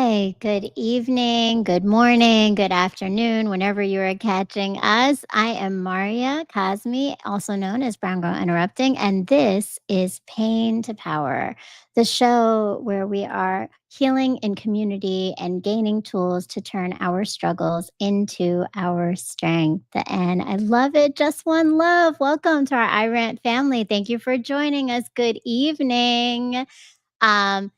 Hi, good evening, good morning, good afternoon, whenever you are catching us. I am Maria Cosme, also known as Brown Girl Interrupting, and this is Pain to Power, the show where we are healing in community and gaining tools to turn our struggles into our strength. And I love it. Just one love. Welcome to our iRant family. Thank you for joining us. Good evening. Um,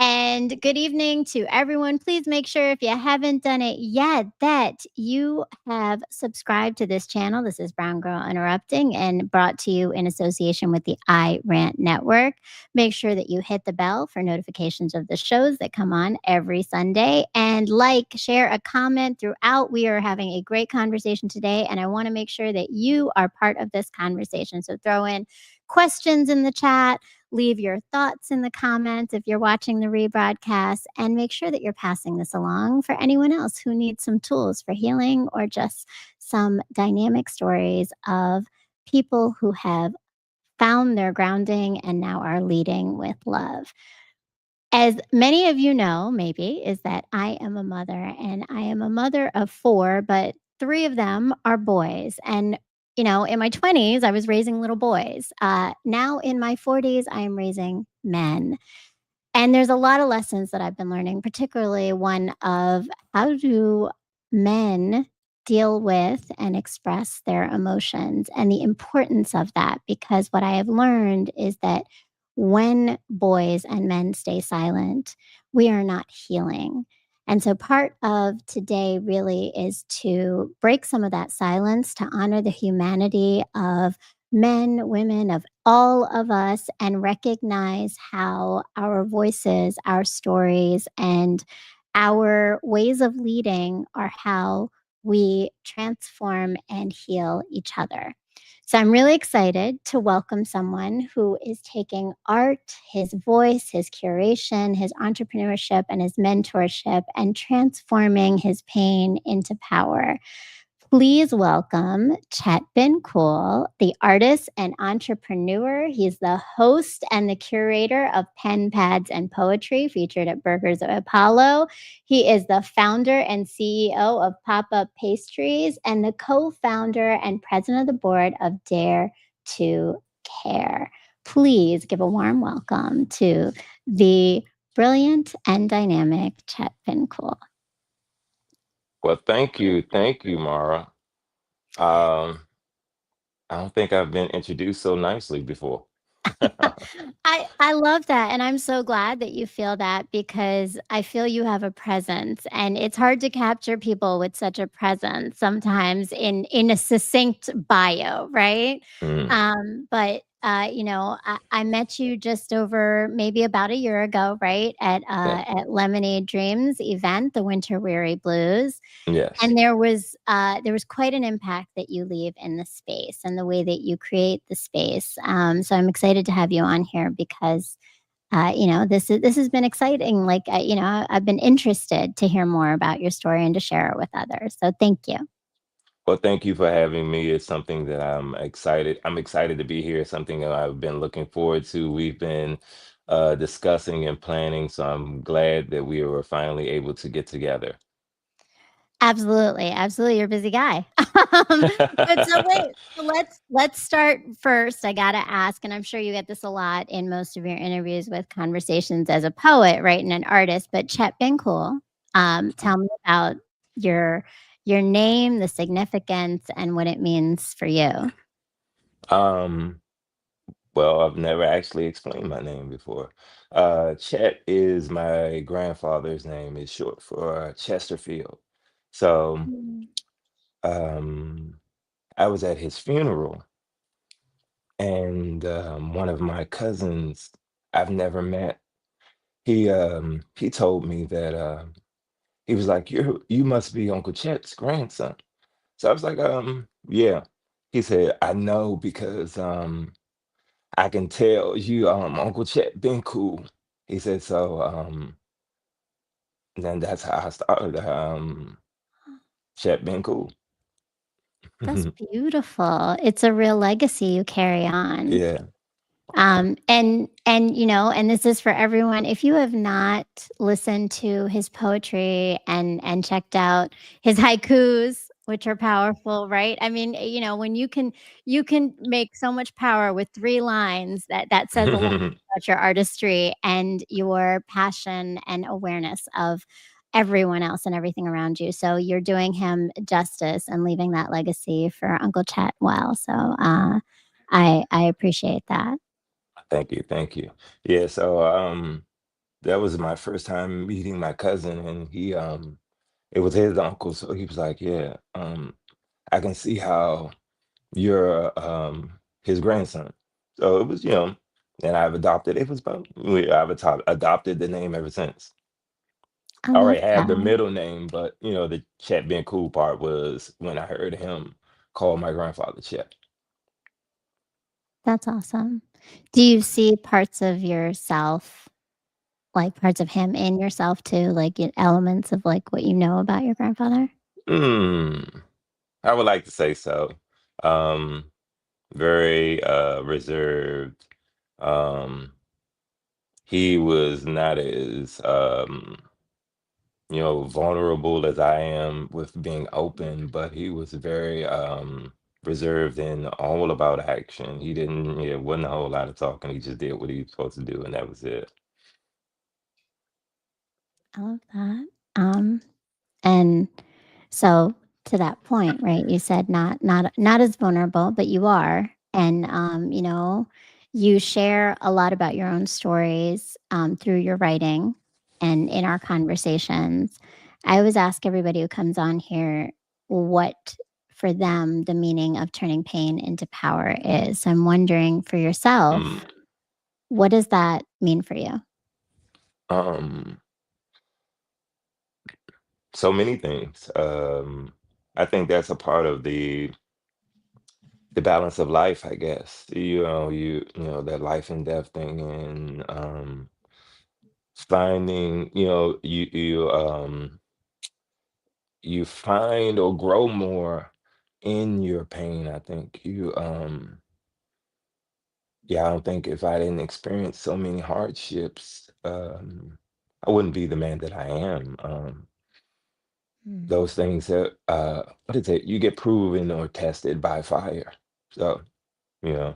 and good evening to everyone. Please make sure if you haven't done it yet that you have subscribed to this channel. This is Brown Girl Interrupting and brought to you in association with the iRant Network. Make sure that you hit the bell for notifications of the shows that come on every Sunday and share a comment throughout. We are having a great conversation today, and I want to make sure that you are part of this conversation. So throw in questions in the chat. Leave your thoughts in the comments if you're watching the rebroadcast, and make sure that you're passing this along for anyone else who needs some tools for healing or just some dynamic stories of people who have found their grounding and now are leading with love. As many of you know, maybe, is that I am a mother, and I am a mother of 4, but 3 of them are boys. And in my 20s, I was raising little boys. Now in my 40s, I am raising men. And there's a lot of lessons that I've been learning, particularly one of how do men deal with and express their emotions and the importance of that. Because what I have learned is that when boys and men stay silent, we are not healing. And so part of today really is to break some of that silence, to honor the humanity of men, women, of all of us, and recognize how our voices, our stories, and our ways of leading are how we transform and heal each other. So I'm really excited to welcome someone who is taking art, his voice, his curation, his entrepreneurship, and his mentorship and transforming his pain into power. Please welcome Chet Been Cool, the artist and entrepreneur. He's the host and the curator of Pen, Pads, and Poetry, featured at Burgers of Apollo. He is the founder and CEO of Pop-Up Pastries and the co-founder and president of the board of Dare to Care. Please give a warm welcome to the brilliant and dynamic Chet Been Cool. Well, thank you, Mara. Um, I don't think I've been introduced so nicely before. I love that, and I'm so glad that you feel that because I feel you have a presence, and it's hard to capture people with such a presence sometimes in a succinct bio, right? Mm, I met you just over maybe about a year ago, right, yeah, at Lemonade Dreams event, the Winter Weary Blues. yes. And there was quite an impact that you leave in the space and the way that you create the space. So I'm excited to have you on here because this has been exciting. I've been interested to hear more about your story and to share it with others. So thank you. Well, thank you for having me. It's something that I'm excited. I'm excited to be here. It's something that I've been looking forward to. We've been discussing and planning, so I'm glad that we were finally able to get together. Absolutely, absolutely. You're a busy guy. But so wait, so let's start first. I gotta ask, and I'm sure you get this a lot in most of your interviews with conversations as a poet, right, and an artist. But Chet Been Cool, tell me about your your name, the significance, and what it means for you. Um, well, I've never actually explained my name before. Chet is my grandfather's name. It's short for Chesterfield. So, Mm. um, I was at his funeral, and one of my cousins I've never met, he told me that he was like, you must be Uncle Chet's grandson. So I was like, yeah. He said, I know because I can tell you Uncle Chet been cool. He said, so then that's how I started Chet been cool. That's beautiful. It's a real legacy you carry on. Yeah. And this is for everyone. If you have not listened to his poetry and checked out his haikus, which are powerful, right? I mean, when you can make so much power with 3 lines, that says a lot about your artistry and your passion and awareness of everyone else and everything around you. So you're doing him justice and leaving that legacy for Uncle Chet well. So I appreciate that. Thank you, thank you. Yeah, so that was my first time meeting my cousin, and it was his uncle, so he was like, "Yeah, I can see how you're his grandson." So it was, and I've adopted. It was about I've adopted the name ever since. I I love already had the that. middle name, but the Chet Been Cool part was when I heard him call my grandfather Chet. That's awesome. Do you see parts of yourself, like parts of him in yourself too, like elements of like what you know about your grandfather? Mm, I would like to say so. Um, Very reserved. Um, he was not as vulnerable as I am with being open, but he was very reserved and all about action. He didn't, yeah, wasn't a whole lot of talking. He just did what he was supposed to do, and that was it. I love that. Um, and so to that point, right? You said not as vulnerable, but you are, and you share a lot about your own stories through your writing and in our conversations. I always ask everybody who comes on here what for them the meaning of turning pain into power is. So I'm wondering for Mm, yourself, what does that mean for you? um, so many things. I think that's a part of the balance of life, I guess. That life and death thing, and finding, you find or grow more in your pain. I think yeah, I don't think if I didn't experience so many hardships, I wouldn't be the man that I am. Mm. Those things that what is it? You get proven or tested by fire. So, you know,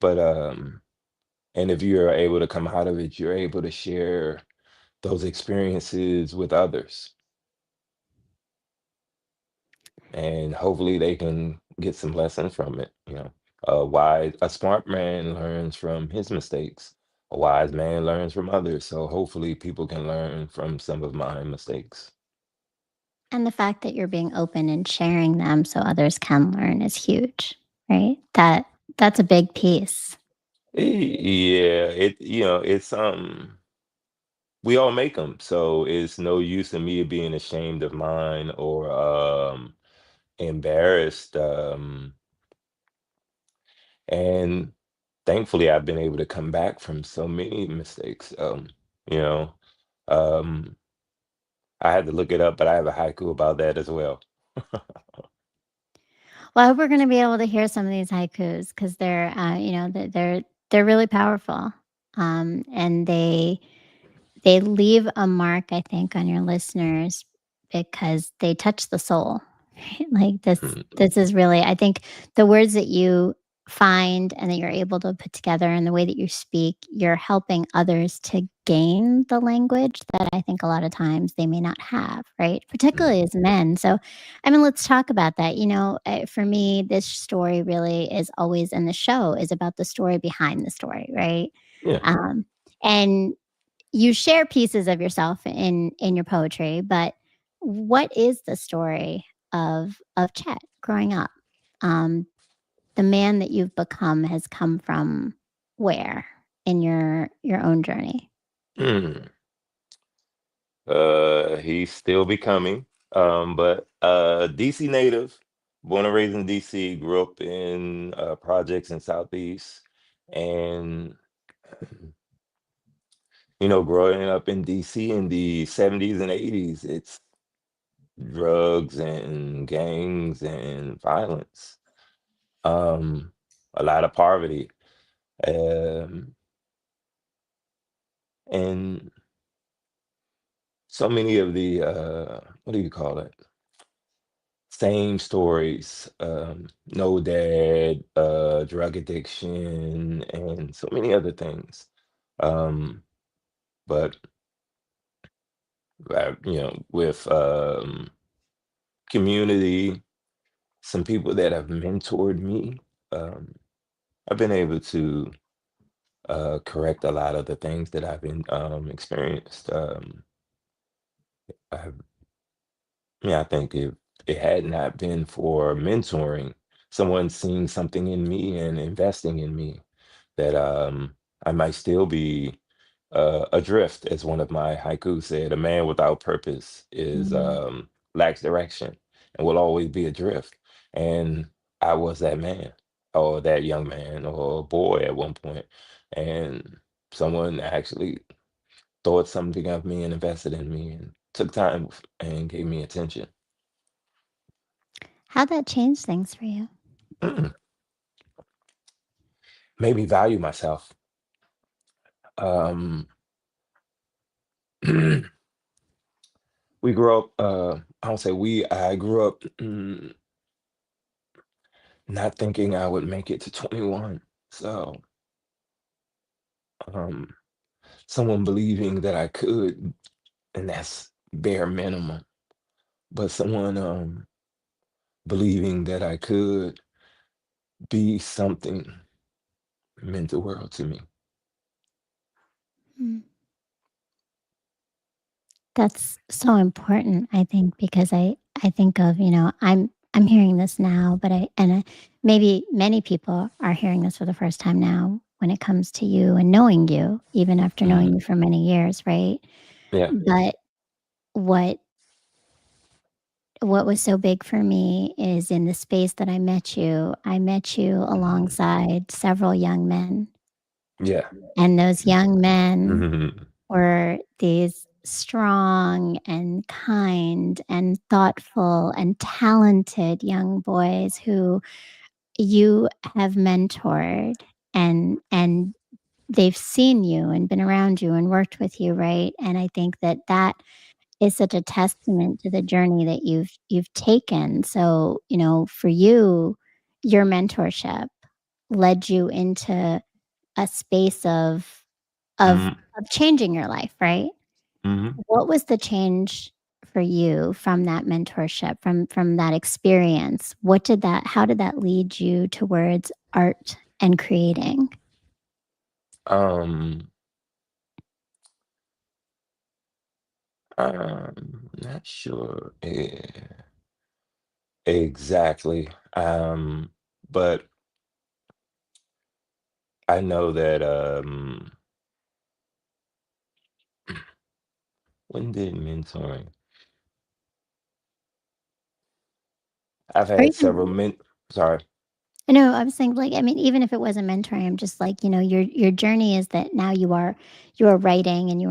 but and if you're able to come out of it, you're able to share those experiences with others, and hopefully they can get some lessons from it. A smart man learns from his mistakes. A wise man learns from others. So hopefully people can learn from some of my mistakes. And the fact that you're being open and sharing them so others can learn is huge, right? That's a big piece. Yeah, it's we all make them. So it's no use in me being ashamed of mine or embarrassed. And thankfully I've been able to come back from so many mistakes. You know, um I had to look it up, but I have a haiku about that as well. Well, I hope we're gonna be able to hear some of these haikus because they're really powerful, and they leave a mark, I think, on your listeners because they touch the soul. Right? Like Mm, this is really, I think, the words that you find and that you're able to put together and the way that you speak, you're helping others to gain the language that I think a lot of times they may not have, right? mm, Particularly as men. So, I mean, let's talk about that. For me, this story really is always in the show is about the story behind the story, right? yeah. Um, and you share pieces of yourself in your poetry, but what is the story of Chet growing up? Um, the man that you've become has come from where in your own journey? Mm. He's still becoming. But DC native, born and raised in DC, grew up in projects in Southeast. And growing up in DC in the 70s and 80s, it's drugs and gangs and violence. Um, a lot of poverty. Um, and so many of the what do you call it? Same stories. No dad, drug addiction, and so many other things. Um, but with community, some people that have mentored me, um, I've been able to correct a lot of the things that I've been experienced. I Yeah, I think if it had not been for mentoring, someone seeing something in me and investing in me, that I might still be adrift, as one of my haikus said. A man without purpose is Mm. lacks direction and will always be adrift. And I was that man, or that young man, or boy at one point, and someone actually thought something of me and invested in me and took time and gave me attention. How'd that change things for you? Made me value myself. Um, we grew up, I don't say we, I grew up not thinking I would make it to 21. So, um, someone believing that I could, and that's bare minimum. But someone believing that I could be something meant the world to me. Mm. That's so important, I think, because I think of, I'm hearing this now, but maybe many people are hearing this for the first time now when it comes to you and knowing you, even after knowing Mhm. you for many years, right? Yeah. But what what was so big for me is in the space that I met you alongside several young men, Yeah. and those young men Mhm. were these strong and kind and thoughtful and talented young boys who you have mentored, and they've seen you and been around you and worked with you, right? And I think that that is such a testament to the journey that you've taken. So, for you, your mentorship led you into a space of Mhm. of changing your life, right? Mhm. What was the change for you from that mentorship, from that experience? How did that lead you towards art and creating? Um, not sure exactly. But I know that when did mentoring? I've Or had several even sorry. I know, I was saying, like, I mean, even if it wasn't mentoring, I'm just like, your journey is that now you are writing and you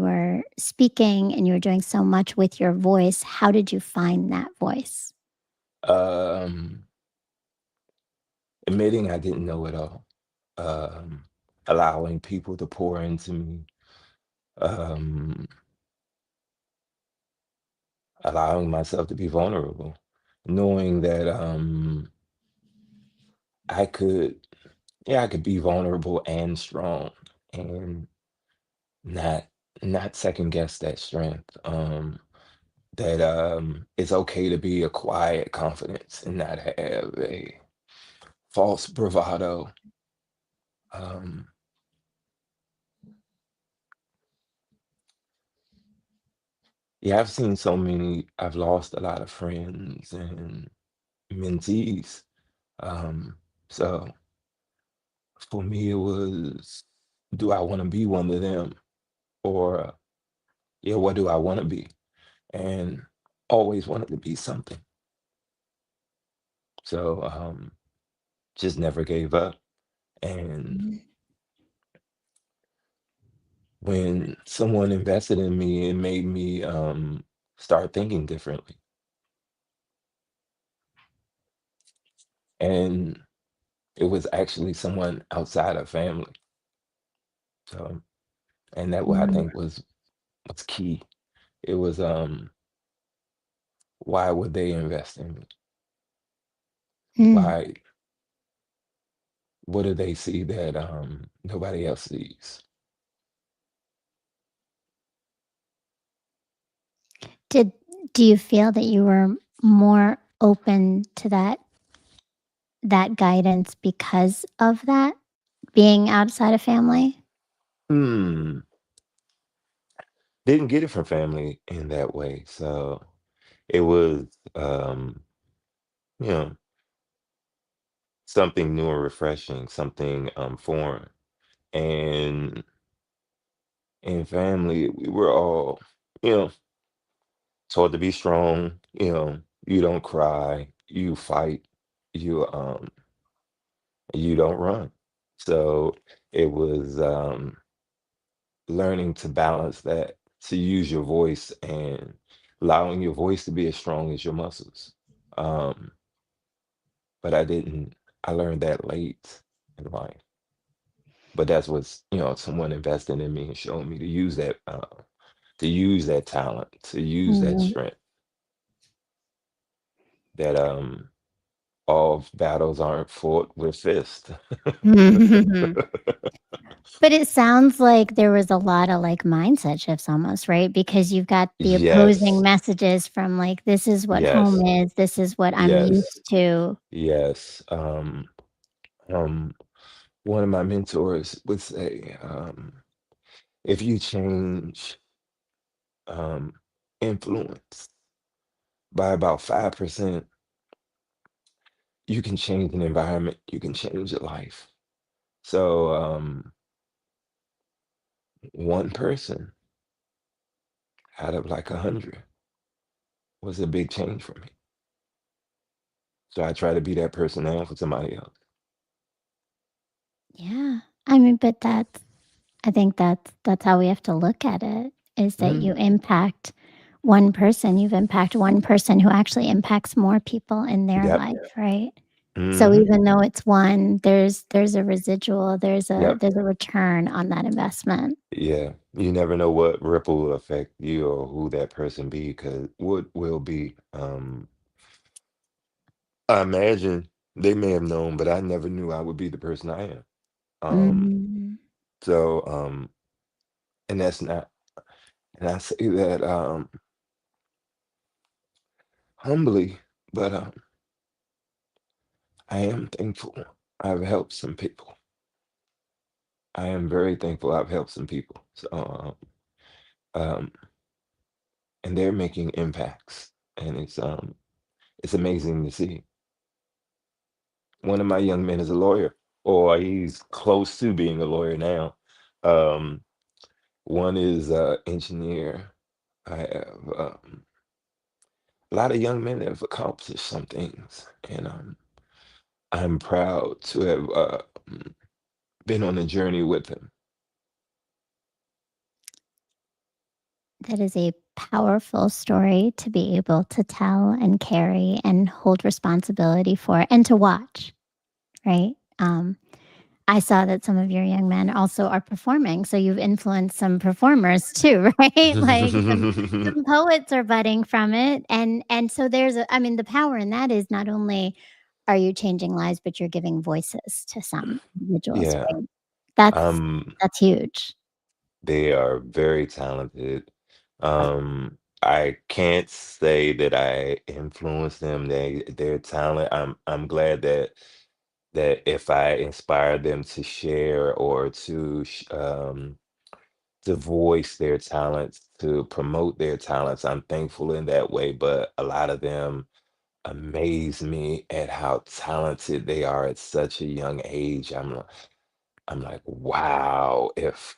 are speaking and you are doing so much with your voice. How did you find that voice? Um, Admitting I didn't know it all. Um, Allowing people to pour into me. Um, Allowing myself to be vulnerable. Knowing that I could yeah, I could be vulnerable and strong, and not not second guess that strength. That it's okay to be a quiet confidence and not have a false bravado. Um, yeah, I've lost a lot of friends and mentees. Um, so for me, it was, do I want to be one of them? Or, yeah, what do I want to be? And always wanted to be something. So just never gave up. And Mhm. when someone invested in me, it made me start thinking differently. And it was actually someone outside of family. So, and that what I Mm, think was key. It was why would they invest in me? mm. Why what do they see that nobody else sees? Did do you feel that you were more open to that guidance because of that, being outside of family? Hmm. Didn't get it from family in that way. So it was you know, something new and refreshing, something foreign. And in family, we were all, you know, taught to be strong, you don't cry, you fight, you you don't run. So it was learning to balance that, to use your voice and allowing your voice to be as strong as your muscles. Um, but I didn't, I learned that late in life. But that's what's, someone invested in me and showing me to use that talent, to use that Mhm. strength, that all battles aren't fought with fists. But it sounds like there was a lot of, like, mindset shifts almost, right? Because you've got the opposing Yes, messages from, like, "This is what home yes, is, this is what I'm yes, used to." yes. Um, one of my mentors would say, if you change um, influence by about 5%, you can change an environment, you can change a life. So, one person out of like 100 was a big change for me. So I try to be that person now for somebody else. Yeah. I mean, but I think that's how we have to look at it, is that Mm, you impact one person, you've impacted one person who actually impacts more people in their yep. life, right? So Hmm. even though it's one, there's a residual, Yep. there's a return on that investment. Yeah. You never know what ripple will affect you or who that person be, because what will be. I imagine they may have known, but I never knew I would be the person I am. Um, Mhm. so and that's not, and I say that humbly, but I am thankful I've helped some people. I am very thankful I've helped some people. So um and they're making impacts, and it's amazing to see. One of my young men is a lawyer, or he's close to being a lawyer now. Um, one is engineer. I have a lot of young men that have accomplished some things, and I'm proud to have been on a journey with them. That is a powerful story to be able to tell and carry and hold responsibility for and to watch, right? I saw that some of your young men also are performing, so you've influenced some performers too, right? Like some poets are budding from it, and so there's a, I mean, the power in that is not only are you changing lives, but you're giving voices to some individuals, Yeah, right? That's um, that's huge. they are very talented. I can't say that I influenced them. Their talent. I'm glad that if I inspire them to share or to voice their talents, to promote their talents, I'm thankful in that way. But a lot of them amaze me at how talented they are at such a young age. I'm like, wow, if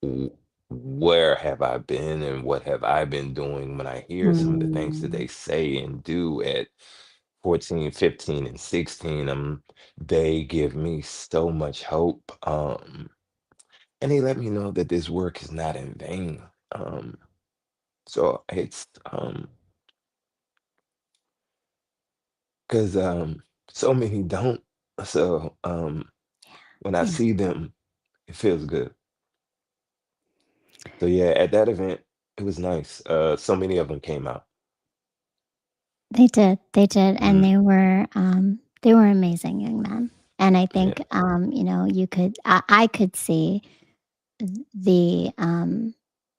w- where have I been and what have I been doing when I hear some of the things that Mm. they say and do at 14, 15, and 16, they give me so much hope. And they let me know that this work is not in vain. So it's because so many don't. So when I Yeah, see them, it feels good. So yeah, at that event, it was nice. So many of them came out. they did, and Mm, they were amazing young men. And I yeah. think, I could see the um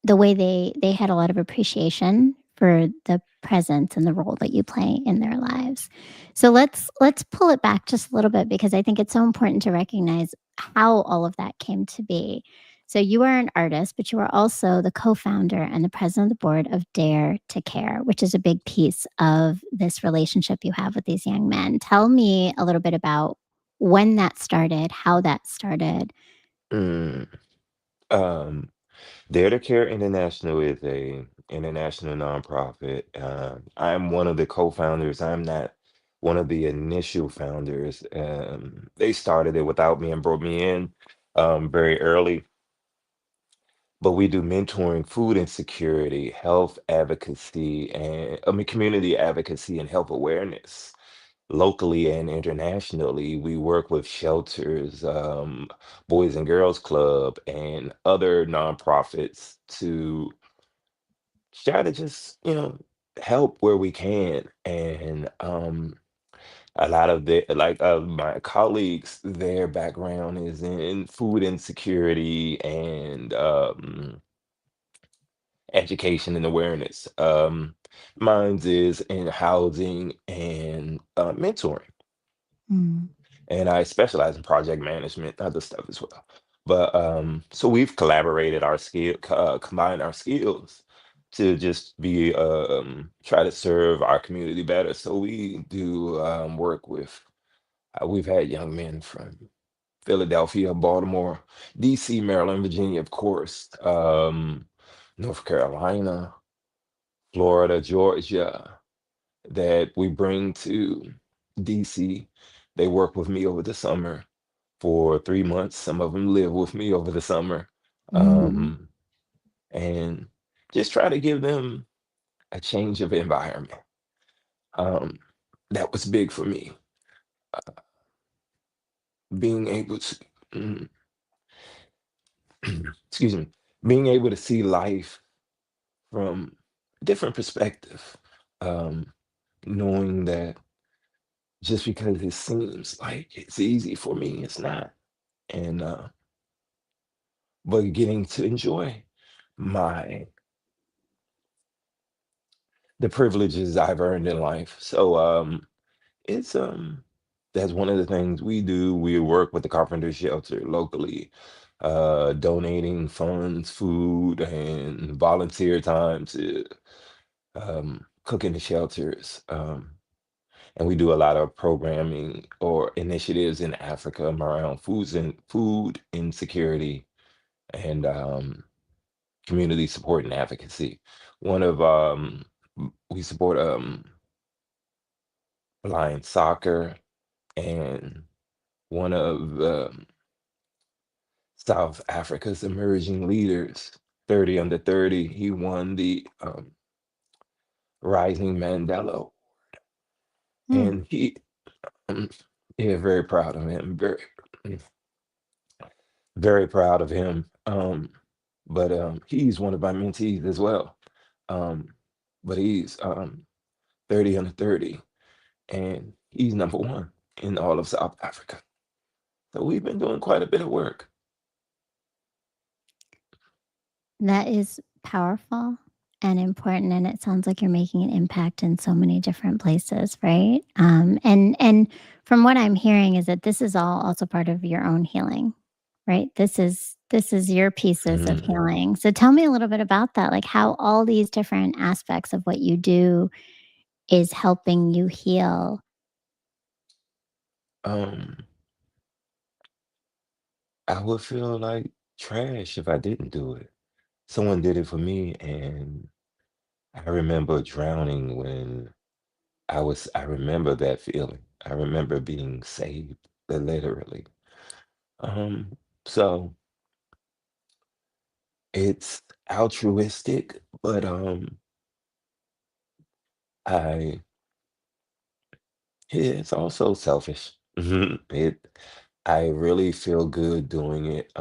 the way they had a lot of appreciation for the presence and the role that you play in their lives. So let's pull it back just a little bit because I think it's so important to recognize how all of that came to be. So you are an artist, but you are also the co-founder and the president of the board of Dare to Care, which is a big piece of this relationship you have with these young men. Tell me a little bit about when that started, how that started. Mm. Um, Dare to Care International is a international nonprofit. I'm one of the co-founders. I'm not one of the initial founders. They started it without me and brought me in very early. But we do mentoring, food insecurity, health advocacy, and I mean community advocacy and health awareness locally and internationally. We work with shelters, Boys and Girls Club, and other nonprofits to try to just, help where we can. And a lot of my colleagues, their background is in food insecurity and education and awareness. Mine's is in housing and mentoring, Mm, and I specialize in project management, other stuff as well. But so we've collaborated combined our skills to just be try to serve our community better. So we do work with. We've had young men from Philadelphia, Baltimore, D.C., Maryland, Virginia, of course, North Carolina, Florida, Georgia, that we bring to DC. They work with me over the summer for 3 months. Some of them live with me over the summer. mhm, Um, and just try to give them a change of environment. Um, that was big for me. Being able to, mm, excuse me, being able to see life from a different perspective. Um, Knowing that just because it seems like it's easy for me, it's not. And but getting to enjoy my the privileges I've earned in life. So it's that's one of the things we do. We work with the Carpenter Shelter locally, donating funds, food, and volunteer time to cook in the shelters. And we do a lot of programming or initiatives in Africa around food insecurity and community support and advocacy. One of we support blind soccer, and one of South Africa's emerging leaders, 30 under 30, he won the Rising Mandela, mm. and he um, yeah, very proud of him. Very proud of him. But he's one of my mentees as well. Um, but he's 30 under 30, and he's number one in all of South Africa. So we've been doing quite a bit of work. That is powerful and important, and it sounds like you're making an impact in so many different places, right? And from what I'm hearing is that this is all also part of your own healing, right? This is your pieces of Mhm. healing. So tell me a little bit about that, like how all these different aspects of what you do is helping you heal. Um, I would feel like trash if I didn't do it. Someone did it for me, and I remember drowning when I remember that feeling. I remember being saved, literally. Um, so it's altruistic, but I yeah, it's also selfish. It I really feel good doing it.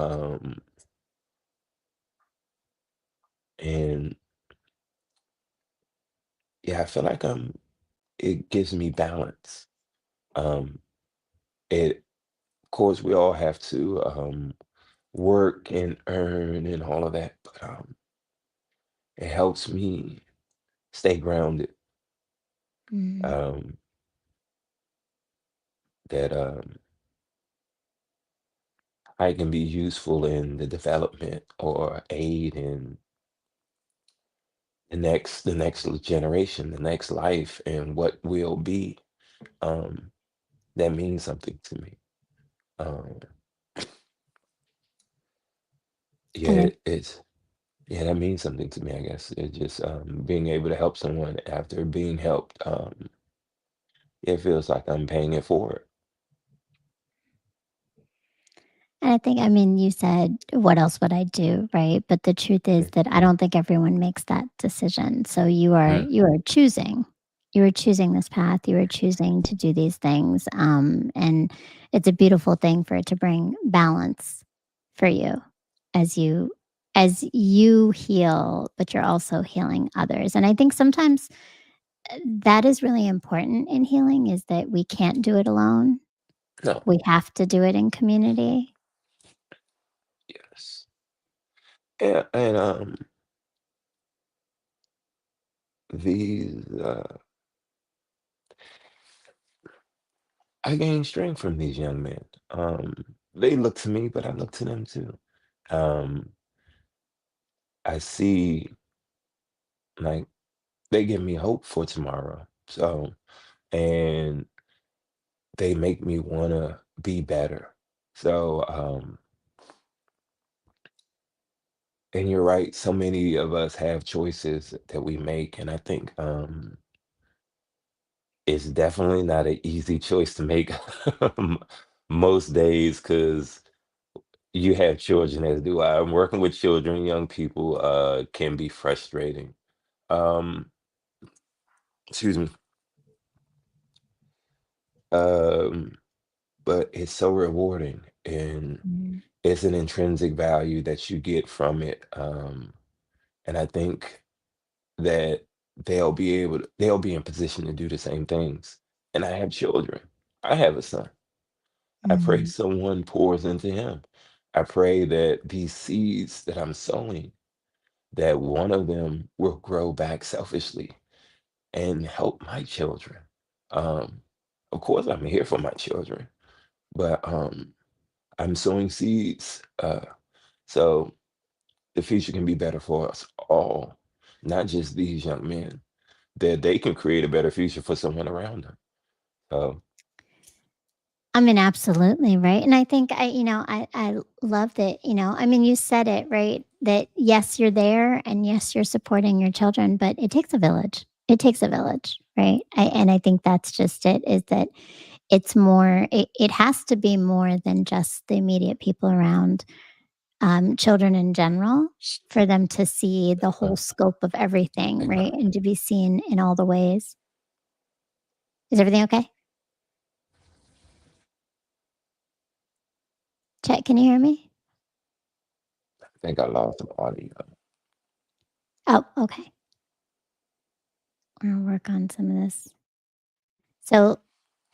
And yeah, I feel like it gives me balance. Um, it of course we all have to work and earn and all of that, but it helps me stay grounded. Mm. Um, that I can be useful in the development or aid in the next generation, the next life, and what will be. Um, that means something to me. Um, yeah, And I yeah, that means something to me, I guess. It just being able to help someone after being helped, it feels like I'm paying it forward. And I think, I mean, you said, "What else would I do?" Right? But the truth is Mm, that I don't think everyone makes that decision. So mm, you are choosing. You are choosing this path. You are choosing to do these things, and it's a beautiful thing for it to bring balance for you as you heal, but you're also healing others. And I think sometimes that is really important in healing is that we can't do it alone. no, We have to do it in community. yes. Yeah, and these I gain strength from these young men. They look to me, but I look to them too. Um, I see like they give me hope for tomorrow. So, and they make me want to be better. So, and you're right, so many of us have choices that we make, and I think it's definitely not an easy choice to make most days because you have children, as do I. I'm working with children, young people, can be frustrating. Um, excuse me. Um, but it's so rewarding and Mm, it's an intrinsic value that you get from it. And I think that they'll be in position to do the same things. And I have children. I have a son. I pray mhm, someone pours into him. I pray that these seeds that I'm sowing, that one of them will grow back selfishly and help my children. Um, of course, I'm here for my children, but I'm sowing seeds so the future can be better for us all, not just these young men, that they can create a better future for someone around them. So, I mean, absolutely, right? And I think I love that, I mean, you said it, right? That yes, you're there and yes, you're supporting your children, but it takes a village. It takes a village, right? And I think that's just it, is that it has to be more than just the immediate people around, children in general, for them to see the uh, whole scope of everything, right? amen. And to be seen in all the ways. Is everything okay? Chet, can you hear me? I think I lost some audio. Oh, okay. I'll work on some of this. So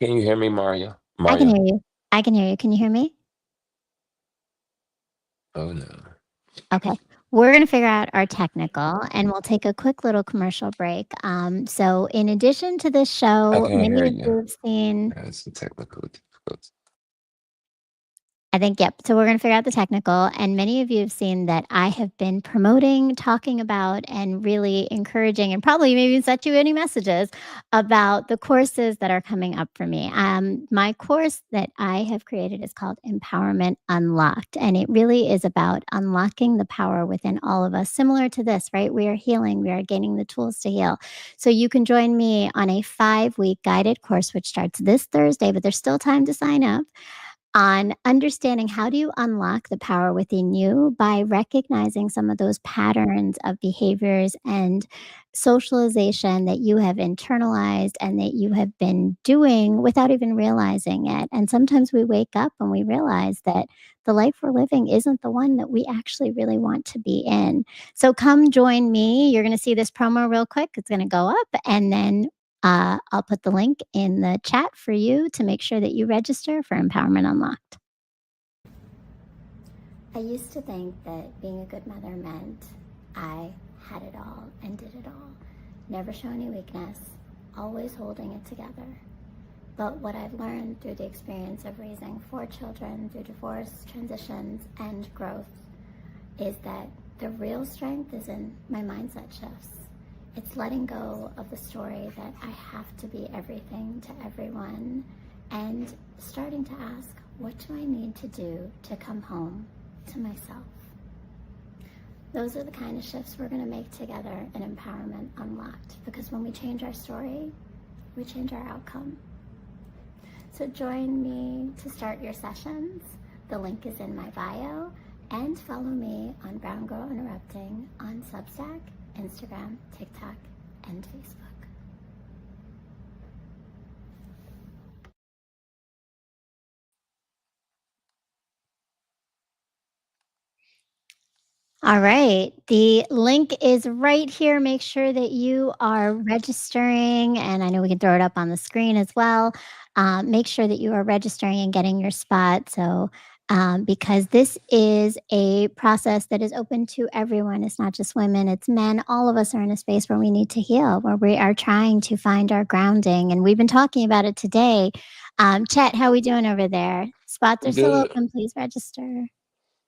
Can you hear me, Mario? I can Mario? hear you. I can hear you. Can you hear me? Oh no. Okay. We're going to figure out our technical and we'll take a quick little commercial break. So, in addition to this I show, can't hear many of you. you have seen That's some technical difficulties. I think, yep. So we're going to figure out the technical. And many of you have seen that I have been promoting, talking about, and really encouraging, and probably maybe even sent you any messages about the courses that are coming up for me. My course that I have created is called Empowerment Unlocked. And it really is about unlocking the power within all of us, similar to this, right? We are healing, we are gaining the tools to heal. So you can join me on a 5-week guided course, which starts this Thursday, but there's still time to sign up. on understanding how do you unlock the power within you by recognizing some of those patterns of behaviors and socialization that you have internalized and that you have been doing without even realizing it. And sometimes we wake up and we realize that the life we're living isn't the one that we actually really want to be in. So come join me. You're going to see this promo real quick. It's going to go up, and then I'll put the link in the chat for you to make sure that you register for Empowerment Unlocked. I used to think that being a good mother meant I had it all and did it all, never show any weakness, always holding it together. But what I've learned through the experience of raising 4 children through divorce, transitions, and growth is that the real strength is in my mindset shifts. It's letting go of the story that I have to be everything to everyone and starting to ask, what do I need to do to come home to myself? Those are the kind of shifts we're going to make together in Empowerment Unlocked, because when we change our story, we change our outcome. So join me to start your sessions. The link is in my bio, and follow me on Brown Girl Interrupting on Substack, Instagram, TikTok, and Facebook. All right. The link is right here. Make sure that you are registering, and I know we can throw it up on the screen as well. Make sure that you are registering and getting your spot. So, because this is a process that is open to everyone. It's not just women, it's men. All of us are in a space where we need to heal, where we are trying to find our grounding. And we've been talking about it today. Chet, how are we doing over there? Spots are still Good. open. Please register.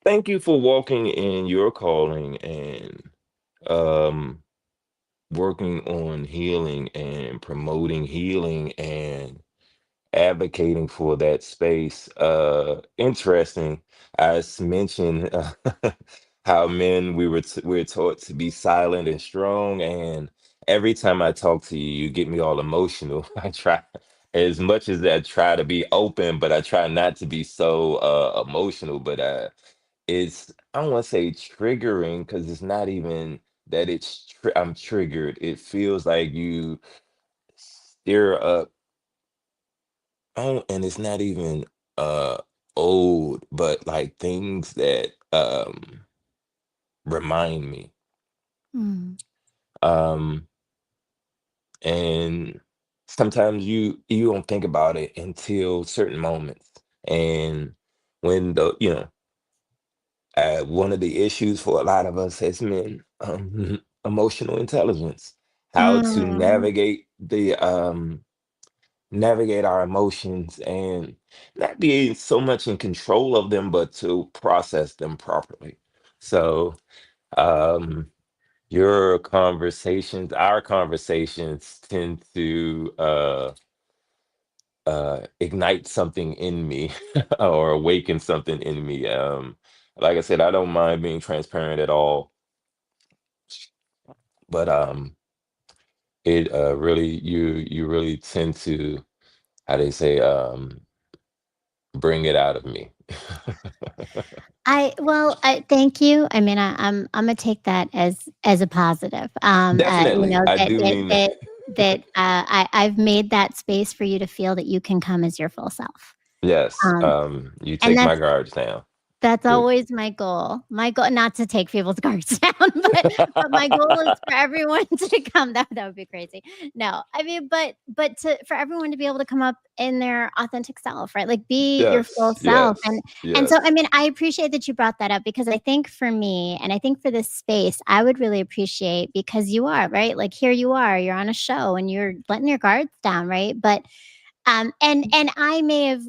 Thank you for walking in your calling and um, working on healing and promoting healing and advocating for that space. Interesting. Mentioned how men we're taught to be silent and strong, and every time I talk to you, you get me all emotional. I try as much as I try to be open, but I try not to be so emotional. But it's I don't want to say triggering because it's not even that I'm triggered. It feels like you stir up. Oh, and it's not even uh old, but like things that remind me. Mm. Um and sometimes you don't think about it until certain moments. And when one of the issues for a lot of us as men, emotional intelligence, how to Mm. navigate our emotions and not be so much in control of them, but to process them properly. So, um, our conversations tend to ignite something in me or awaken something in me. Like I said, I don't mind being transparent at all, but it really you really tend to, how they say, bring it out of me. I thank you. I mean, I'm gonna take that as a positive. Definitely, I That do mean that. I've made that space for you to feel that you can come as your full self. Yes, Um, you and take my guards down. that's Good. always my goal. My goal, not to take people's guards down, but my goal is for everyone to come. That would be crazy. No, I mean, but to for everyone to be able to come up in their authentic self, right? Like be your full Yes, self. yes, And so I yes. mean, I appreciate that you brought that up, because I think for me, and I think for this space, I would really appreciate, because you are, right? Like here you are, you're on a show and you're letting your guards down, right? But and I may have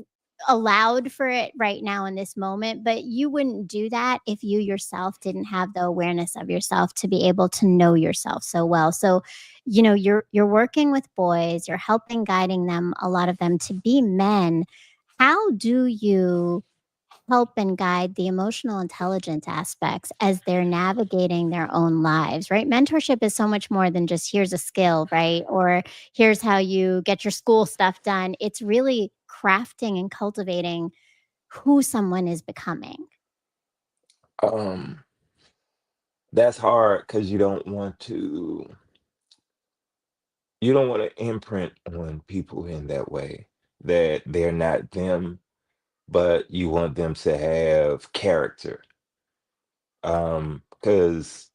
allowed for it right now in this moment, but you wouldn't do that if you yourself didn't have the awareness of yourself to be able to know yourself so well. So, you're working with boys, you're helping guiding them, a lot of them to be men. How do you help and guide the emotional intelligence aspects as they're navigating their own lives, right? Mentorship is so much more than just here's a skill, right? Or here's how you get your school stuff done. It's really crafting and cultivating who someone is becoming? Um, that's hard because you don't want to imprint on people in that way that they're not them, but you want them to have character. Because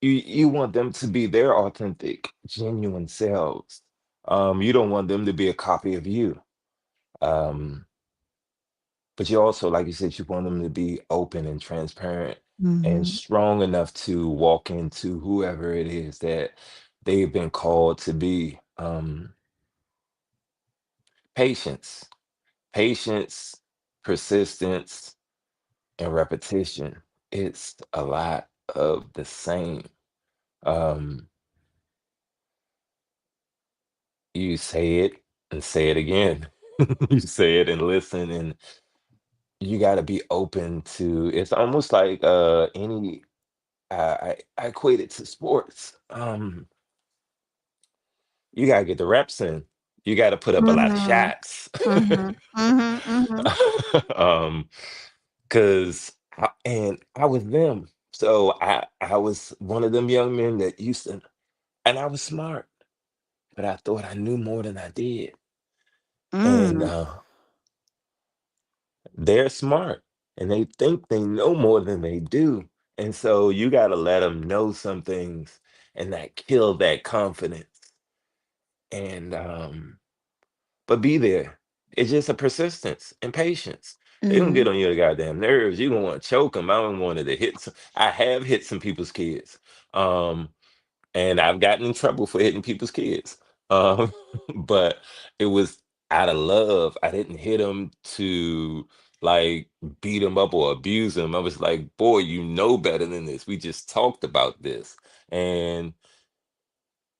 you want them to be their authentic, genuine selves. You don't want them to be a copy of you. Um, but you also, like you said, you want them to be open and transparent and Mhm. strong enough to walk into whoever it is that they've been called to be. Patience, patience, persistence, and repetition. It's a lot of the same. Um, you say it and say it again. You say it and listen, and you got to be open to. It's almost like any. I equate it to sports. You gotta get the reps in. You got to put up a lot of Mhm. shots. Mhm. Mhm. Mhm. um, because and I was them. So I was one of them young men that used to, and I was smart, but I thought I knew more than I did. And Mm. they're smart, and they think they know more than they do. And so you got to let them know some things, and that kill that confidence. And but be there. It's just a persistence and patience. They gonna get Mhm. on your goddamn nerves. You gonna want to choke them. I don't want to hit. I have hit some people's kids, um, and I've gotten in trouble for hitting people's kids. Um, but it was out of love. I didn't hit them to like beat them up or abuse them. I was like, boy, you know better than this. We just talked about this, and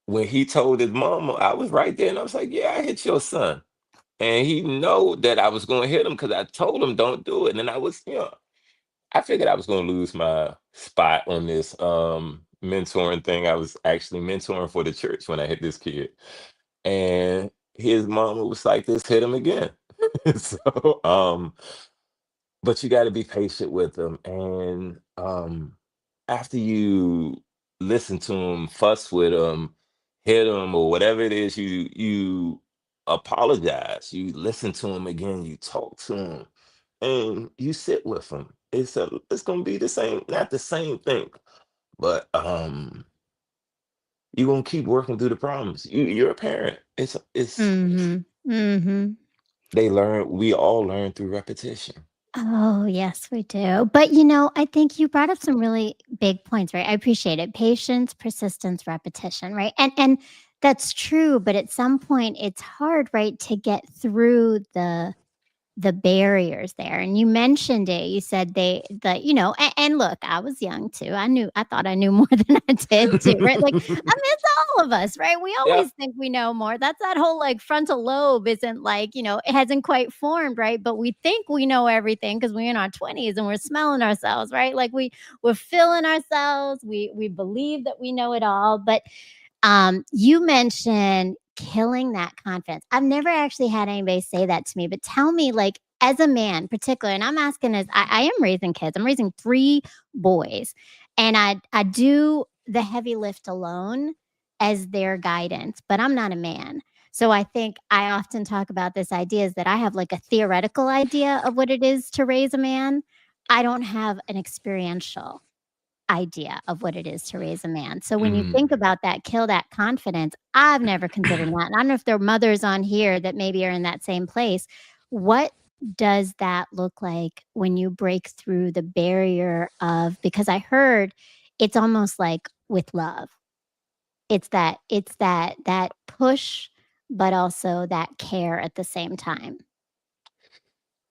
when he told his mama, I was right there, and I was like, yeah, I hit your son. And he know that I was going to hit him because I told him don't do it. And then I figured I was going to lose my spot on this mentoring thing. I was actually mentoring for the church when I hit this kid, and his mama was like, "This hit him again." so, but you got to be patient with them, and after you listen to them, fuss with them, hit them, or whatever it is, you apologize. You listen to them again. You talk to them, and you sit with them. It's gonna be the same, not the same thing, but you're gonna keep working through the problems. You're a parent. It's Mhm. Mhm. they learn. We all learn through repetition. Oh, yes, we do. But, I think you brought up some really big points, right? I appreciate it. Patience, persistence, repetition, right? And that's true, but at some point it's hard, right, to get through the barriers there. And you mentioned it. You said and look, I was young too. I thought I knew more than I did too, right? Like, I mean, it's all of us, right? We Yeah. always think we know more. That's that whole like frontal lobe isn't like, it hasn't quite formed, right? But we think we know everything because we're in our 20s and we're smelling ourselves, right? Like we're feeling ourselves. We believe that we know it all. But you mentioned killing that confidence. I've never actually had anybody say that to me, but tell me, like, as a man, particular, and I'm asking as I am raising kids. I'm raising 3 boys, and I do the heavy lift alone as their guidance, but I'm not a man. So I think I often talk about this idea is that I have like a theoretical idea of what it is to raise a man. I don't have an experiential idea of what it is to raise a man. So when you Mhm. think about that, kill that confidence, I've never considered that. And I don't know if there are mothers on here that maybe are in that same place. What does that look like when you break through the barrier of because I heard it's almost like with love. It's that push, but also that care at the same time.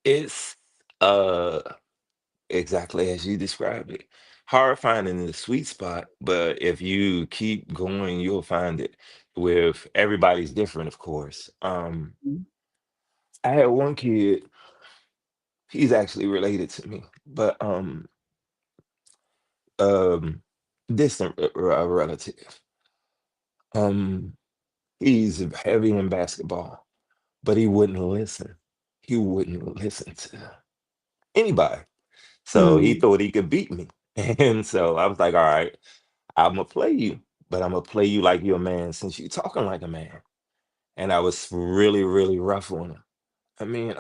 It's uh exactly as you described it. Hard finding the sweet spot, but if you keep going, you'll find it. With everybody's different, of course. Mm. I had one kid, he's actually related to me, but um distant relative. Um he's heavy in basketball, but he wouldn't listen. he wouldn't listen to anybody. So he Mm. thought he could beat me. And so I was like, all right, I'm gonna play you, but I'm gonna play you like you're a man since you're talking like a man. And I was really, really rough on him. I mean,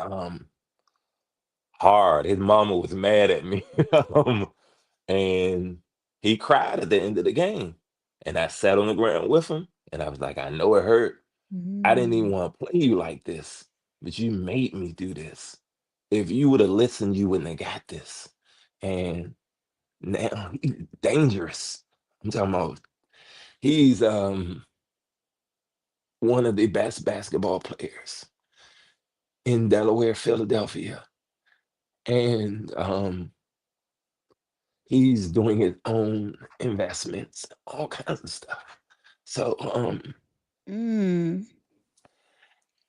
hard. His mama was mad at me. And he cried at the end of the game. And I sat on the ground with him and I was like, I know it hurt. I didn't even Mm. want to play you like this, but you made me do this. If you would have listened, you wouldn't have got this. And now he's dangerous. I'm talking about he's one of the best basketball players in Delaware, Philadelphia. And he's doing his own investments, all kinds of stuff. So Mm.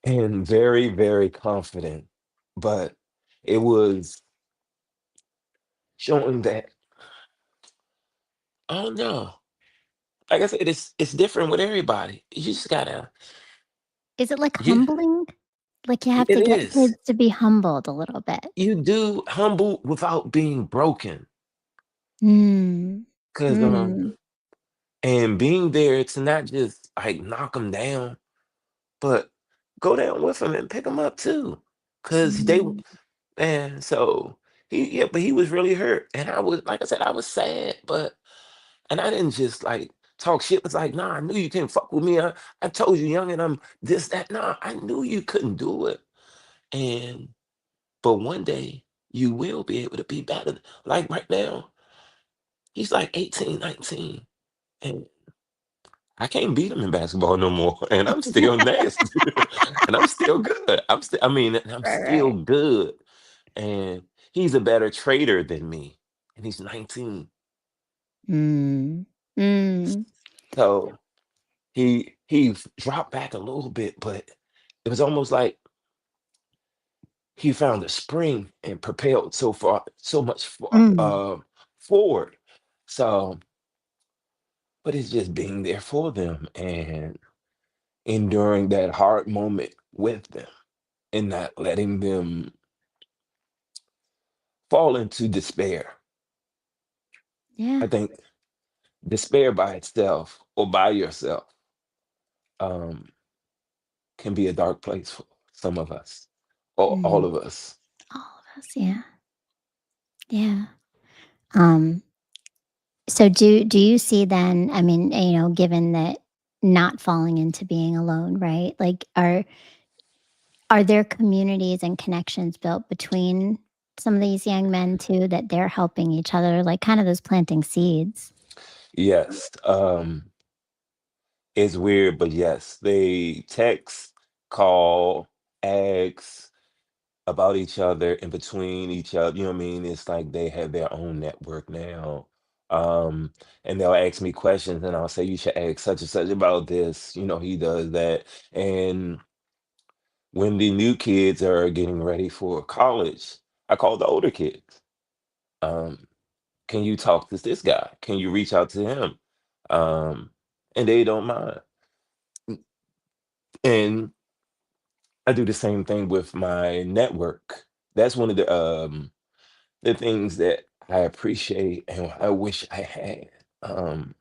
and very, very confident. But it was showing that I don't know. Like I said, it's different with everybody. You just gotta Is it, like, you humbling? Like, you have it to get is. kids to be humbled a little bit. You do humble without being broken. Mm. 'Cause Mm. and being there to not just like knock them down, but go down with them and pick them up too. Cause they Mm. and so he yeah, but he was really hurt. And I was like I said, I was sad, but and I didn't just like talk shit. It's like, nah, I knew you couldn't fuck with me. I told you young and I'm this, that. Nah, I knew you couldn't do it. And but one day you will be able to be better. Like right now, he's like 18, 19. And I can't beat him in basketball no more. And I'm still nasty. And I'm still good. I mean, I'm Right, still right. good. And he's a better trader than me. And he's 19. Mm. Mm. So he dropped back a little bit, but it was almost like he found a spring and propelled so much Mm. forward. So, but it's just being there for them and enduring that hard moment with them and not letting them fall into despair. Yeah. I think despair by itself or by yourself um, can be a dark place for some of us or all Mm. of us. All of us, yeah. Yeah. Um, so do you see then, I mean, given that not falling into being alone, right? Like, are there communities and connections built between some of these young men too that they're helping each other, like kind of those planting seeds? Yes, it's weird, but yes, they text, call, ask about each other in between each other. You know what I mean? It's like they have their own network now. Um, and they'll ask me questions, and I'll say, "You should ask such and such about this." You know, he does that. And when the new kids are getting ready for college, I call the older kids. Um, can you talk to this guy? Can you reach out to him? Um, and they don't mind. And I do the same thing with my network. That's one of the things that I appreciate and I wish I had. Um,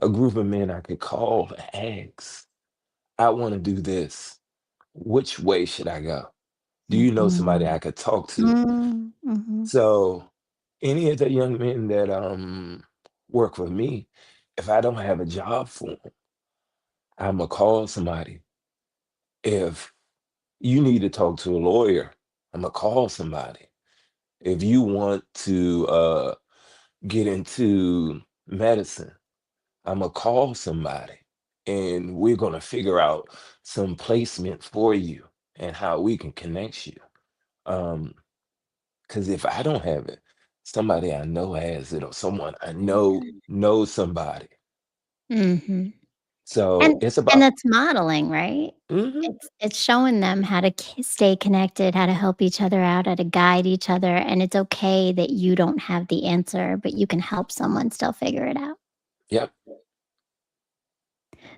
a group of men I could call and ask, I want to do this. Which way should I go? Do you know somebody Mhm. I could talk to? Mm, mhm. So any of the young men that work with me, if I don't have a job for them, I'm gonna call somebody. If you need to talk to a lawyer, I'm gonna call somebody. If you want to get into medicine, I'm gonna call somebody and we're gonna figure out some placement for you and how we can connect you. Um, because if I don't have it, somebody I know has it or someone I know knows somebody. Mhm. So And it's and about that's modeling, right? mhm, It's showing them how to stay connected, how to help each other out, how to guide each other, and it's okay that you don't have the answer, but you can help someone still figure it out. yep.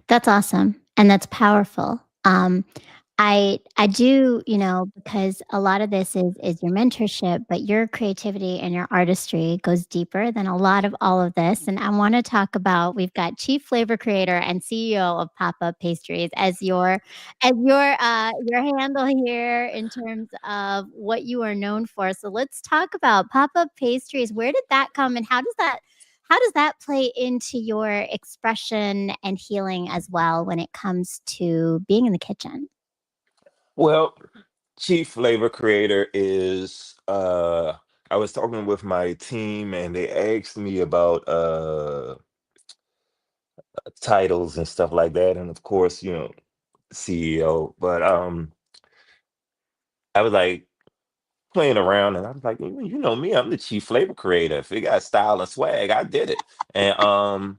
That's awesome, and that's powerful. I do, because a lot of this is your mentorship, but your creativity and your artistry goes deeper than a lot of all of this. And I want to talk about we've got chief flavor creator and CEO of Pop Up Pastries as your handle here in terms of what you are known for. So let's talk about Pop Up Pastries. Where did that come and how does that play into your expression and healing as well when it comes to being in the kitchen? Well, chief flavor creator is I was talking with my team and they asked me about titles and stuff like that, and of course, CEO. But I was like playing around and I was like, you know me, I'm the chief flavor creator. If it got style and swag, I did it. And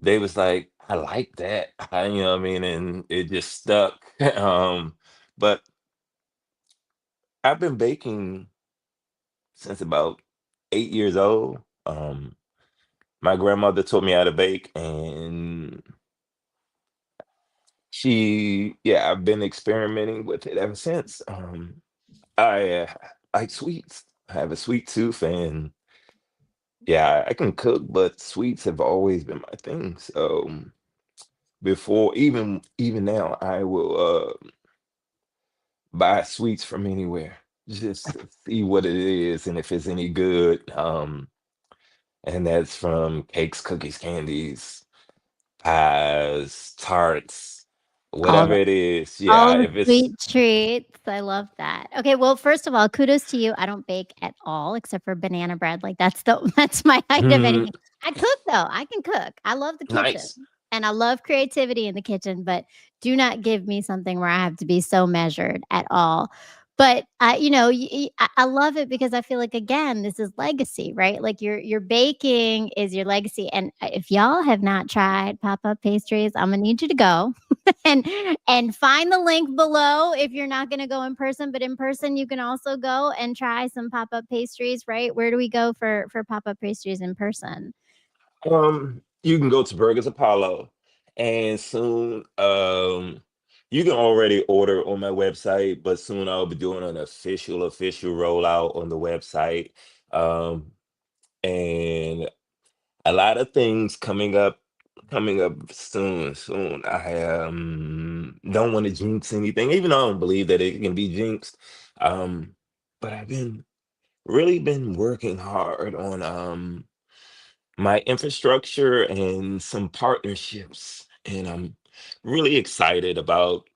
they was like, I like that. You know what I mean? And it just stuck. But I've been baking since about 8 years old. My grandmother taught me how to bake, and I've been experimenting with it ever since. I like sweets. I have a sweet tooth, and yeah, I can cook, but sweets have always been my thing. So before, even now, I will buy sweets from anywhere just to see what it is and if it's any good. And that's from cakes, cookies, candies, pies, tarts, All whatever it is. All Yeah, the if it's sweet treats. I love that. Okay, well, first of all, kudos to you. I don't bake at all except for banana bread. Like that's the that's my height of mm, anything. I cook though. I can cook. I love the kitchen. nice. And I love creativity in the kitchen, but do not give me something where I have to be so measured at all. But I love it because I feel like again, this is legacy, right? Like your baking is your legacy. And if y'all have not tried pop up pastries, I'm gonna need you to go and find the link below if you're not going to go in person, but in person you can also go and try some pop-up pastries, right? Where do we go for pop-up pastries in person? You can go to Burgers Apollo, and soon, you can already order on my website, but soon I'll be doing an official rollout on the website. Um, and a lot of things coming up soon. I don't want to jinx anything, even though I don't believe that it can be jinxed. Um, but I've been working hard on my infrastructure and some partnerships, and I'm really excited about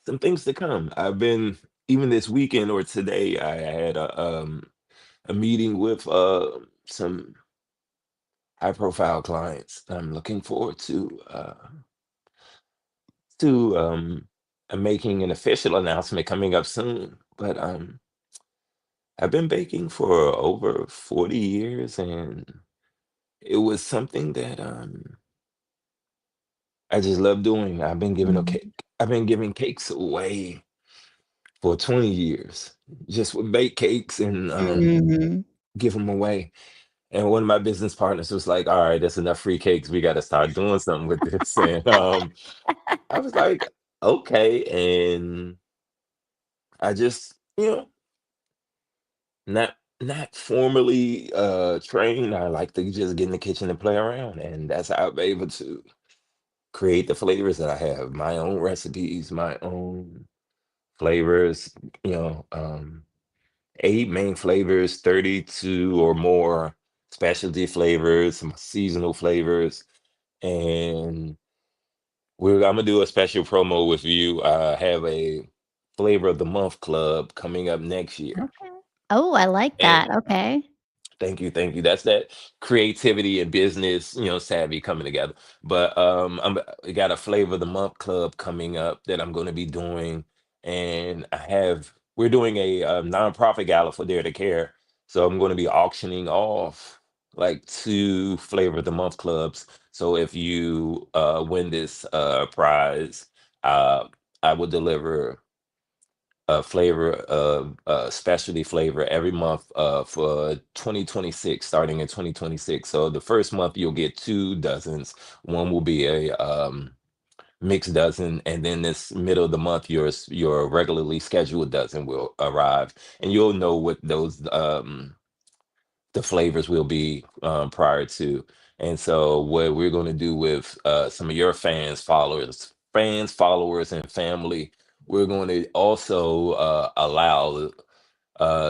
some things to come. I've been even this weekend or today, I had a meeting with some high profile clients. I'm looking forward to making an official announcement coming up soon. But I've been baking for over 40 years, and it was something that I just love doing. I've been giving cakes away for 20 years. Just with bake cakes and Mhm. give them away. And one of my business partners was like, "All right, that's enough free cakes. We got to start doing something with this." And I was like, "Okay." And I just, not formally trained. I like to just get in the kitchen and play around, and that's how I'm able to create the flavors that I have. My own recipes, my own flavors, you know, um, 8 main flavors, 32 or more specialty flavors, some seasonal flavors, and I'm gonna do a special promo with you. I have a flavor of the month club coming up next year, Okay. Oh, I like and that. Okay. thank you, thank you. That's that creativity and business, savvy coming together. But I got a flavor of the month club coming up that I'm going to be doing, and we're doing a nonprofit gala for Dare to Care, so I'm going to be auctioning off like 2 flavor of the month clubs. So if you win this prize, uh, I will deliver a flavor of specialty flavor every month for 2026, starting in 2026. So the first month you'll get 2 dozens. One will be a mixed dozen, and then this middle of the month, your regularly scheduled dozen will arrive, and you'll know what those the flavors will be prior to. And so, what we're going to do with some of your followers, and family, we're going to also allow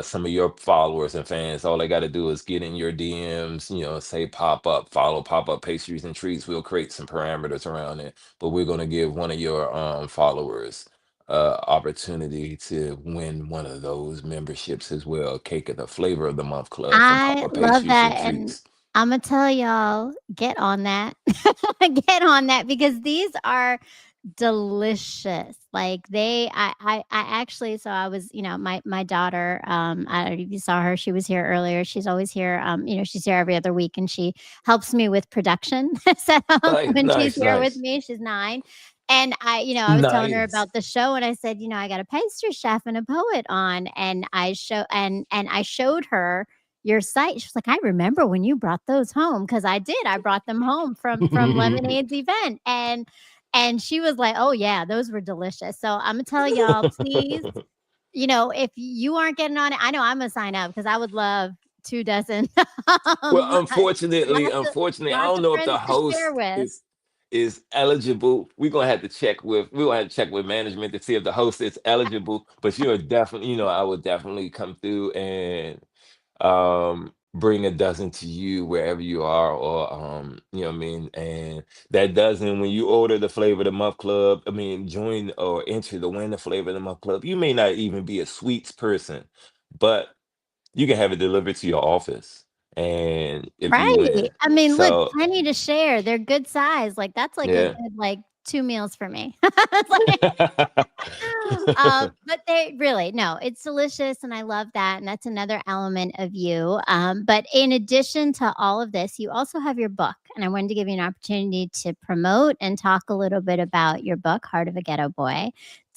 some of your followers and fans. All they got to do is get in your DMs, say pop up, follow pop up pastries and treats. We'll create some parameters around it, but we're going to give one of your followers opportunity to win one of those memberships as well. Cake of the Flavor of the Month Club from I Papa love Pastries that, and and Treats. Imma tell y'all, get on that. Get on that because these are delicious. Like I actually so I was, my daughter, I don't know if you saw her, she was here earlier. She's always here. She's here every other week and she helps me with production. So Nice, when she's nice, here with nice, me, she's 9. And I was telling her nice. about the show and I said, I got a pastry chef and a poet on and I showed her your site. She was like, "I remember when you brought those home because I did. I brought them home from Lemonade's event, and she was like, "Oh, yeah, those were delicious." So Imma tell y'all, please, if you aren't getting on it, I know Imma sign up because I would love 2 dozen, Well, um, unfortunately, lots of unfortunately, I lots don't of know if the friends to share host with. is eligible. We're gonna have to check with management to see if the host is eligible. But you're definitely, I would definitely come through and bring a dozen to you wherever you are, or you know what I mean. And that dozen, when you order the Flavor of the Month Club, I mean, join or enter the Win the Flavor of the Month Club. You may not even be a sweets person, but you can have it delivered to your office, and if you Right. win. I mean, look, So plenty to share. They're good size, like, that's like a yeah. good, like, 2 meals for me. It's like but they really no, it's delicious, and I love that, and that's another element of you. But in addition to all of this, you also have your book, and I wanted to give you an opportunity to promote and talk a little bit about your book, Heart of a Ghetto Boy.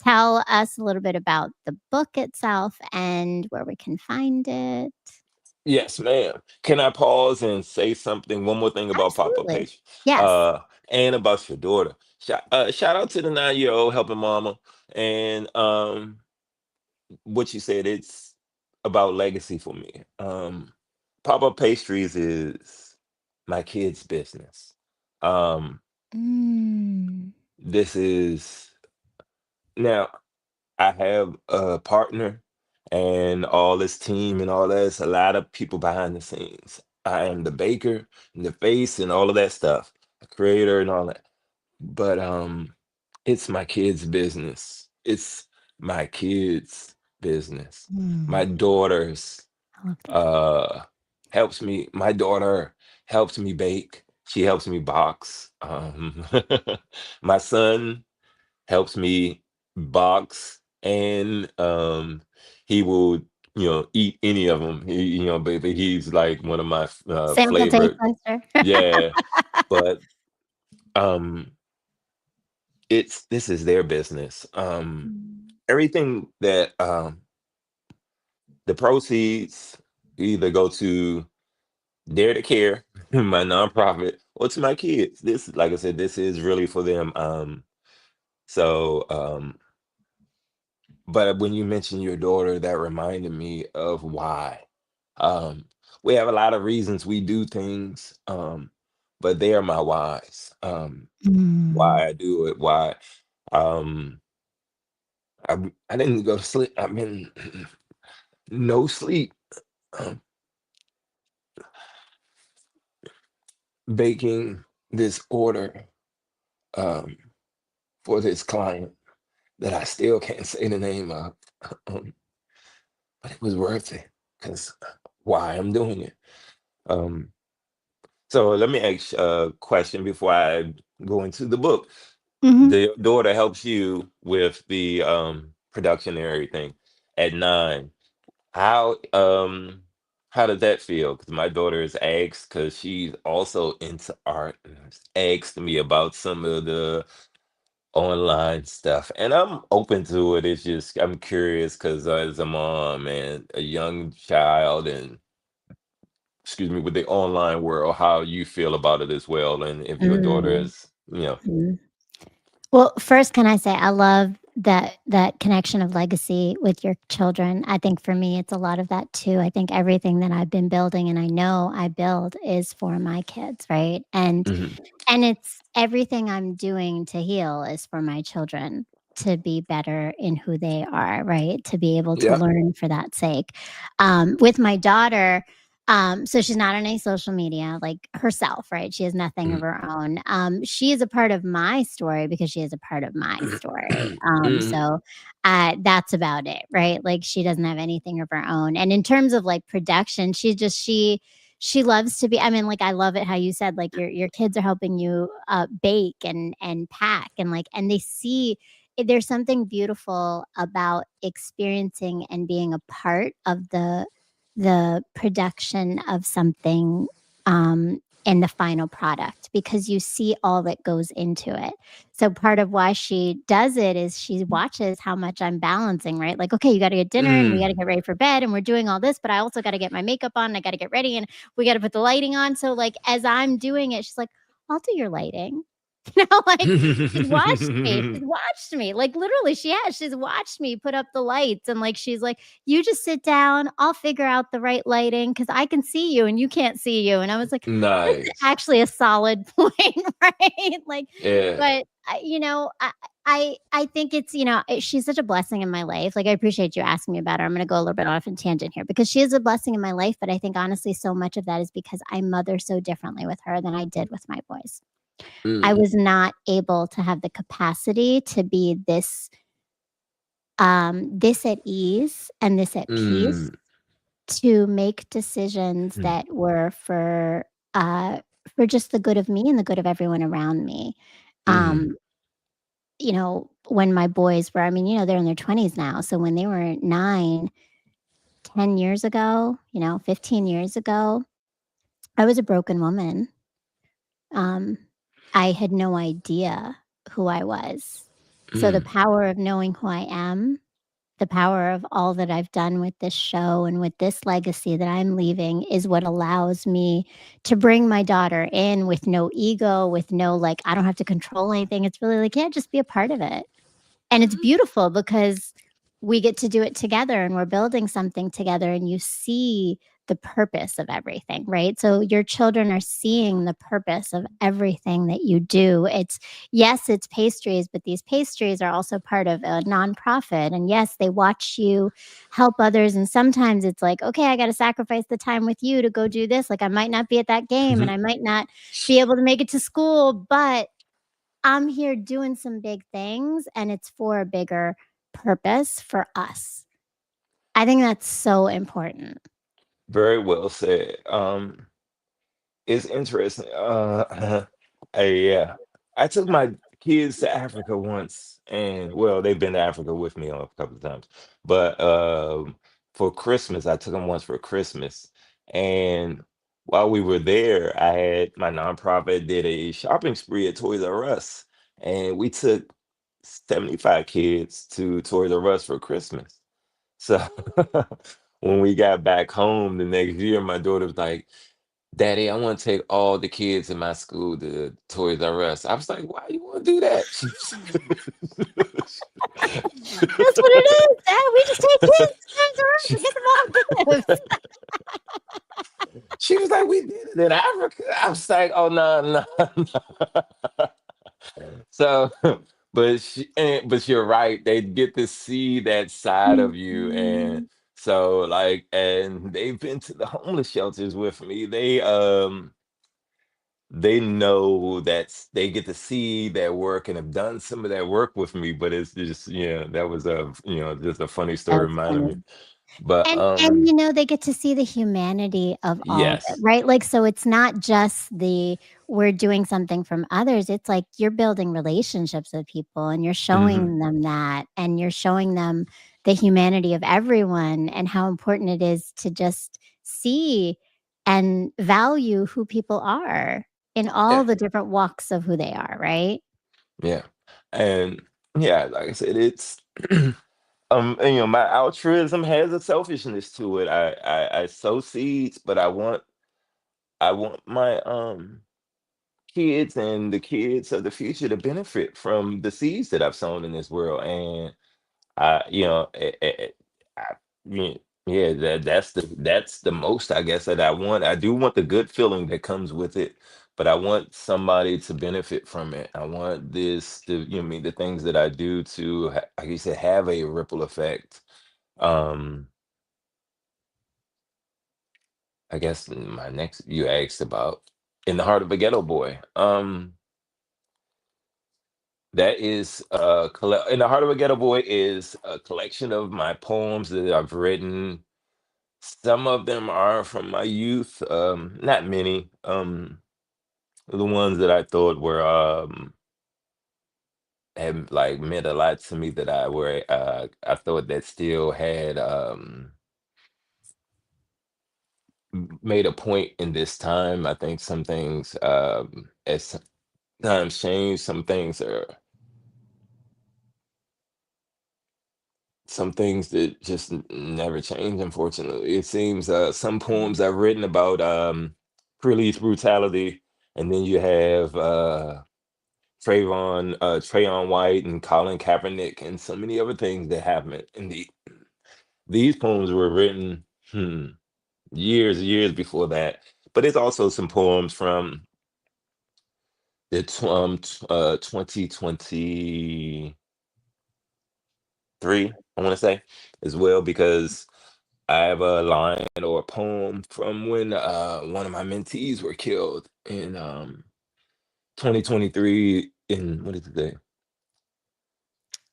Tell us a little bit about the book itself and where we can find it. Yes, ma'am. Can I pause and say something? One more thing about Papa Absolutely. Page, Yes. uh, and about your daughter. Shout out to the 9-year old helping mama, and what you said. It's about legacy for me. Papa Pastries is my kid's business. Um, Mm. this is now. I have a partner and all this team and all that. It's a lot of people behind the scenes. I am the baker and the face and all of that stuff, the creator and all that. But it's my kids' business. It's my kids' business. My Mm. daughter's I love that. uh my daughter helps me bake. She helps me box. My son helps me box, and he will eat any of them. Baby, he's like one of my Sample taste favorite. tester. Yeah, but um it's this is their business. Mm. Everything that the proceeds either go to Dare to Care, my nonprofit, or to my kids. This, like I said, this is really for them. So But when you mentioned your daughter, that reminded me of why. Um, we have a lot of reasons we do things, but they are my whys. Mm. Why I do it, why um, I didn't go to sleep. I've been no sleep, um, baking this order um, for this client that I still can't say the name of, um, but it was worth it because why I'm doing it. Um, So let me ask a question before I go into the book. Mhm. The daughter helps you with the production and everything at 9. How how does that feel? Because my daughter is asked, because she's also into art, and has asked me about some of the online stuff, and I'm open to it. It's just I'm curious because as a mom and a young child, and excuse me, with the online world, how you feel about it as well, and if your daughter Mm. is. Mhm. Well, first, can I say I love that connection of legacy with your children. I think for me, it's a lot of that too. I think everything that I've been building and I know I build is for my kids, right? Mhm. And it's everything I'm doing to heal is for my children to be better in who they are, right? To be able to Yep. learn for that sake. With my daughter, so she's not on any social media, like herself, right? She has nothing of Mhm. her own. She is a part of my story because she is a part of my story. Mhm. So that's about it, right? Like she doesn't have anything of her own. And in terms of like production, she loves to be, I mean, like, I love it how you said, like, your kids are helping you, bake and pack and, like and they see there's something beautiful about experiencing and being a part of the production of something, in the final product because you see all that goes into it. So part of why she does it is she watches how much I'm balancing, right? Like, okay, you got to get dinner and we got to Mm. get ready for bed and we're doing all this, but I also got to get my makeup on and I got to get ready and we got to put the lighting on. So like as I'm doing it, she's like, "I'll do your lighting." Like she's watched me. Like literally she has. She's watched me put up the lights and like she's like, "You just sit down. I'll figure out the right lighting cuz I can see you and you can't see you." And I was like, "That's Nice. actually a solid point," right? Like Yeah. but I think it's, she's such a blessing in my life. Like, I appreciate you asking me about her. I'm gonna go a little bit off in tangent here because she is a blessing in my life, but I think honestly so much of that is because I mother so differently with her than I did with my boys. I Mm. was not able to have the capacity to be this at ease and this at peace Mm. to make decisions Mm. that were for just the good of me and the good of everyone around me. Mhm. Um, when my boys were, I mean, they're in their 20s now. So when they were 9, 10 years ago, 15 years ago, I was a broken woman. Um, I had no idea who I was. So the Mm. power of knowing who I am, the power of all that I've done with this show and with this legacy that I'm leaving is what allows me to bring my daughter in with no ego, with no like, I don't have to control anything. It's really like, yeah, just be a part of it. And it's beautiful because we get to do it together and we're building something together and you see the purpose of everything, right? So your children are seeing the purpose of everything that you do. Yes, it's pastries, but these pastries are also part of a nonprofit. And yes, they watch you help others. And sometimes it's like, okay, I got to sacrifice the time with you to go do this. Like I might not be at that game and I might not be able to make it to school, but I'm here doing some big things and it's for a bigger purpose for us. I think that's so important. Very well said. It's interesting. Yeah, I took my kids to Africa once, and well, they've been to Africa with me a couple of times. But for Christmas, I took them once for Christmas, and while we were there, I had my nonprofit did a shopping spree at Toys R Us, and we took 75 kids to Toys R Us for Christmas. So when we got back home the next year, my daughter was like, "Daddy, I want to take all the kids in my school to Toys R Us." I was like, "Why you want to do that?" That's what it is. Dad. We just take kids sometimes around she, to get them all gifts. she was like, "We did it in Africa." I was like, "Oh no, no, no." So, but you're right. They get to see that side of you, and Mhm. so and they've been to the homeless shelters with me. They know they get to see that work and have done some of that work with me, but it's just, yeah, that was just a funny story That's reminded me. funny. But And they get to see the humanity of all of it, yes. right? Like, so it's not just we're doing something from others. It's like you're building relationships with people and you're Hmm. showing them that and you're showing them the humanity of everyone and how important it is to just see and value who people are in all Yeah. the different walks of who they are, right? Yeah. And yeah, like I said, it's and, my altruism has a selfishness to it. I sow seeds, but I want my kids and the kids of the future to benefit from the seeds that I've sown in this world. And you know, I, yeah, yeah, that's the most I guess that I want. I do want the good feeling that comes with it, but I want somebody to benefit from it. I want this to, you know, what I mean, the things that I do to, like you said, have a ripple effect. Um, I guess my next you asked about in the heart of a ghetto boy. That is in the heart of a ghetto boy is a collection of my poems that I've written. Some of them are from my youth, not many. The ones that I thought were had like meant a lot to me that I thought that still had made a point in this time. I think some things as times change, some things that just never change, unfortunately. It seems some poems I've written about police brutality, and then you have Trayvon White and Colin Kaepernick and so many other things that happened. And these poems were written years before that. But it's also some poems from the 2023, I want to say, as well, because I have a line or a poem from when one of my mentees were killed in 2023 in what is it?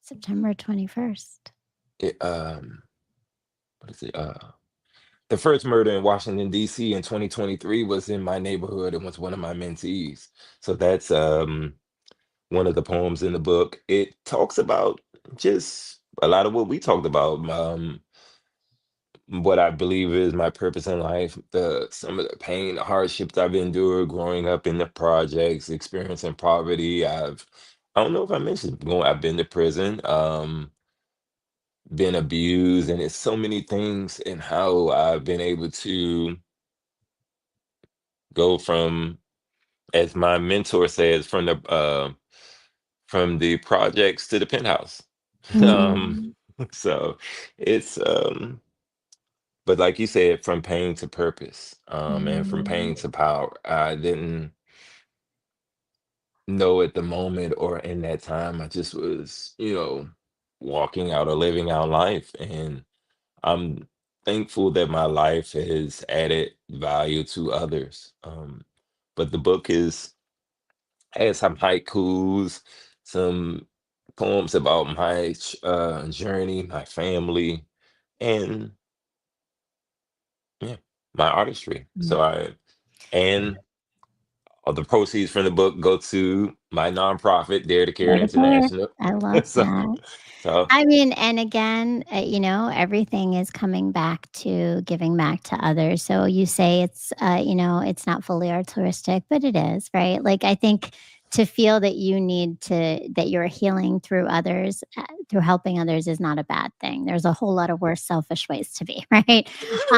September 21st. It, what is it? The first murder in Washington D.C. in 2023 was in my neighborhood and was one of my mentees. So that's one of the poems in the book. It talks about just a lot of what we talked about. What I believe is my purpose in life, the some of the pain, the hardships I've endured growing up in the projects, experiencing poverty. I don't know if I mentioned going, I've been to prison, been abused, and it's so many things and how I've been able to go from, as my mentor says, from the projects to the penthouse. um, Mm. so it's but like you said, from pain to purpose, and from Mm. pain to power. I didn't know at the moment or in that time. I just was, walking out or living out life. And I'm thankful that my life has added value to others. But the book has some haikus, some poems about my journey, my family, and yeah, my artistry. Mm. And all the proceeds from the book go to my nonprofit, Dare to Care There to care. International. I love so, that. so I mean, and again, everything is coming back to giving back to others. So you say it's, it's not fully altruistic, but it is, right? Like, I think to feel that that you're healing through others, through helping others is not a bad thing. There's a whole lot of worse selfish ways to be, right?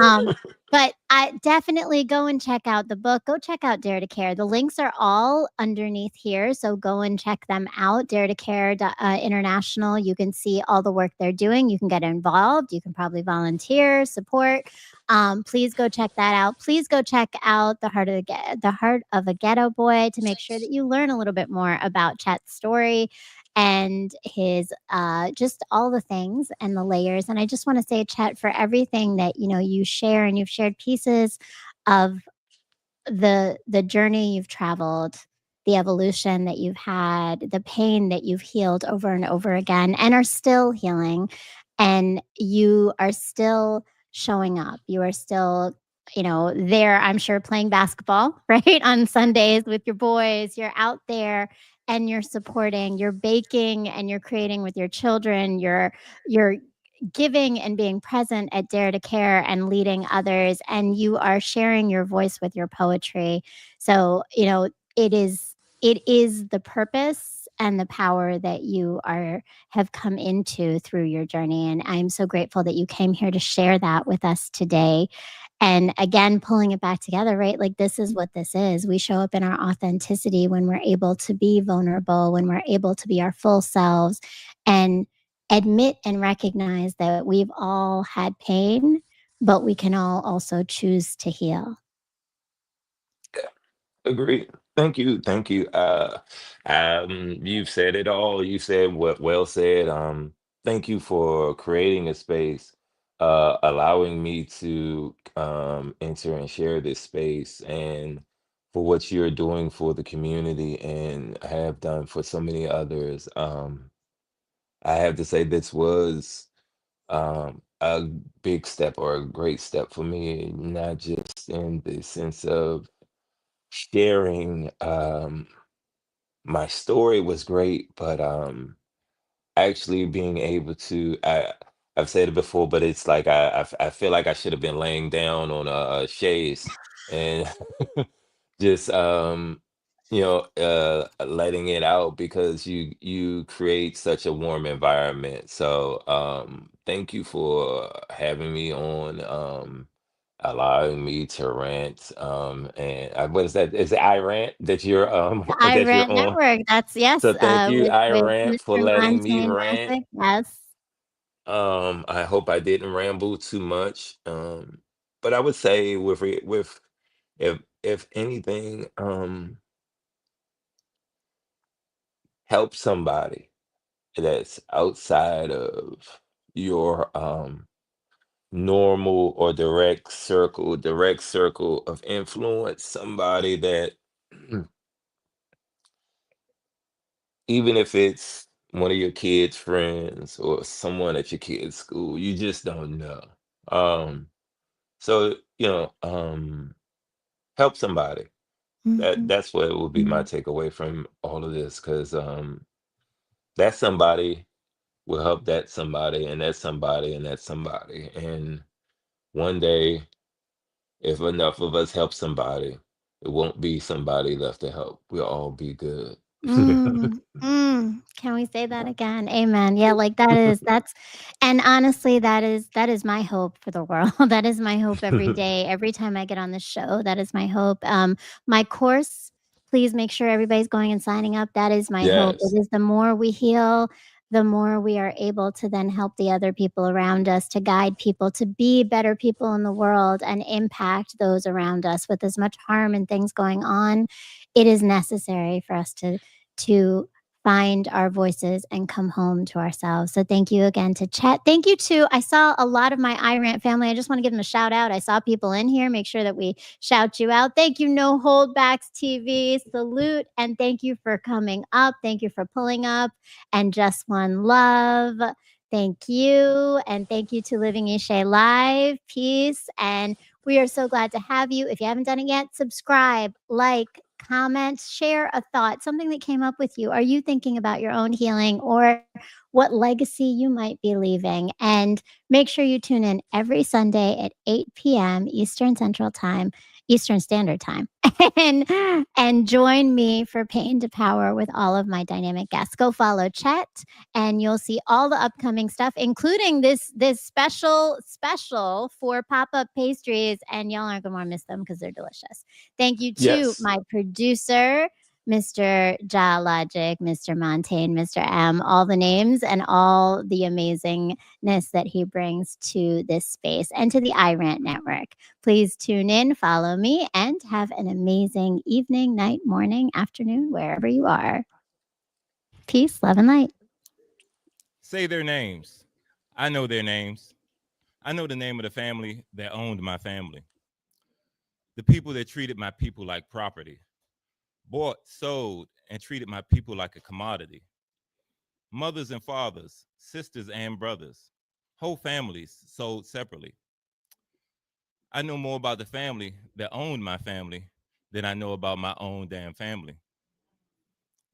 Um, but I definitely go and check out the book. Go check out Dare to Care. The links are all underneath here. So go and check them out. Dare to Care International. You can see all the work they're doing. You can get involved. You can probably volunteer, support. Please go check that out. Please go check out the Heart of a Ghetto Boy to make sure that you learn a little bit more about Chet's story and his just all the things and the layers. And I just want to say, Chet, for everything that you share, and you've shared pieces of the journey you've traveled, the evolution that you've had, the pain that you've healed over and over again and are still healing, and you are still showing up. You are still, there, I'm sure, playing basketball, right? On Sundays with your boys. You're out there and you're supporting, you're baking and you're creating with your children. You're giving and being present at Dare to Care and leading others, and you are sharing your voice with your poetry. So, it is the purpose and the power that you have come into through your journey. And I'm so grateful that you came here to share that with us today. And again, pulling it back together, right? Like, this is what this is. We show up in our authenticity when we're able to be vulnerable, when we're able to be our full selves and admit and recognize that we've all had pain, but we can all also choose to heal. Agreed. Thank you. Thank you. You've said it all. You said what well said. Thank you for creating a space, allowing me to enter and share this space, and for what you're doing for the community and have done for so many others. I have to say this was a big step or a great step for me, not just in the sense of sharing my story was great, but actually being able to I've said it before, but it's like I feel like I should have been laying down on a chaise and just letting it out because you create such a warm environment. So thank you for having me on, allowing me to rant, and what is that? Is it I rant that you're The that you're iRant on? Network, that's yes, So thank you, with I rant, for Mr. letting me Montaigne rant. Magic, yes. I hope I didn't ramble too much. But I would say with if anything, help somebody that's outside of your normal or direct circle of influence, somebody that even if it's one of your kids' friends or someone at your kid's school, you just don't know. Um, so help somebody. Mhm, That's what would be my mhm. takeaway from all of this, because that somebody will help that somebody, and that somebody, and that somebody. And one day, if enough of us help somebody, it won't be somebody left to help. We'll all be good. Can we say that again? Amen. Yeah, like, that's and honestly, that is my hope for the world. That is my hope every day, every time I get on the show, that is my hope. My course, please make sure everybody's going and signing up. That is my hope. Yes. It is the more we heal, the more we are able to then help the other people around us, to guide people to be better people in the world and impact those around us. With as much harm and things going on, it is necessary for us to find our voices and come home to ourselves. So thank you again to Chet. Thank you to I saw a lot of my iRant family. I just want to give them a shout out. I saw people in here. Make sure that we shout you out. Thank you, No Holdbacks TV. Salute and thank you for coming up. Thank you for pulling up. And Just One Love. Thank you. And thank you to Living Ishe Live. Peace. And we are so glad to have you. If you haven't done it yet, subscribe, like, comment, share a thought, something that came up with you. Are you thinking about your own healing or what legacy you might be leaving? And make sure you tune in every Sunday at 8 p.m. Eastern Standard Time, and join me for Pain to Power with all of my dynamic guests. Go follow Chet, and you'll see all the upcoming stuff, including this special for pop up pastries. And y'all aren't gonna want to miss them because they're delicious. Thank you to Yes. my producer, Mr. Ja Logic, Mr. Montaigne, Mr. M, all the names and all the amazingness that he brings to this space and to the iRant Network. Please tune in, follow me, and have an amazing evening, night, morning, afternoon, wherever you are. Peace, love, and light. Say their names. I know their names. I know the name of the family that owned my family. The people that treated my people like property, bought, sold, and treated my people like a commodity. Mothers and fathers, sisters and brothers, whole families sold separately. I know more about the family that owned my family than I know about my own damn family.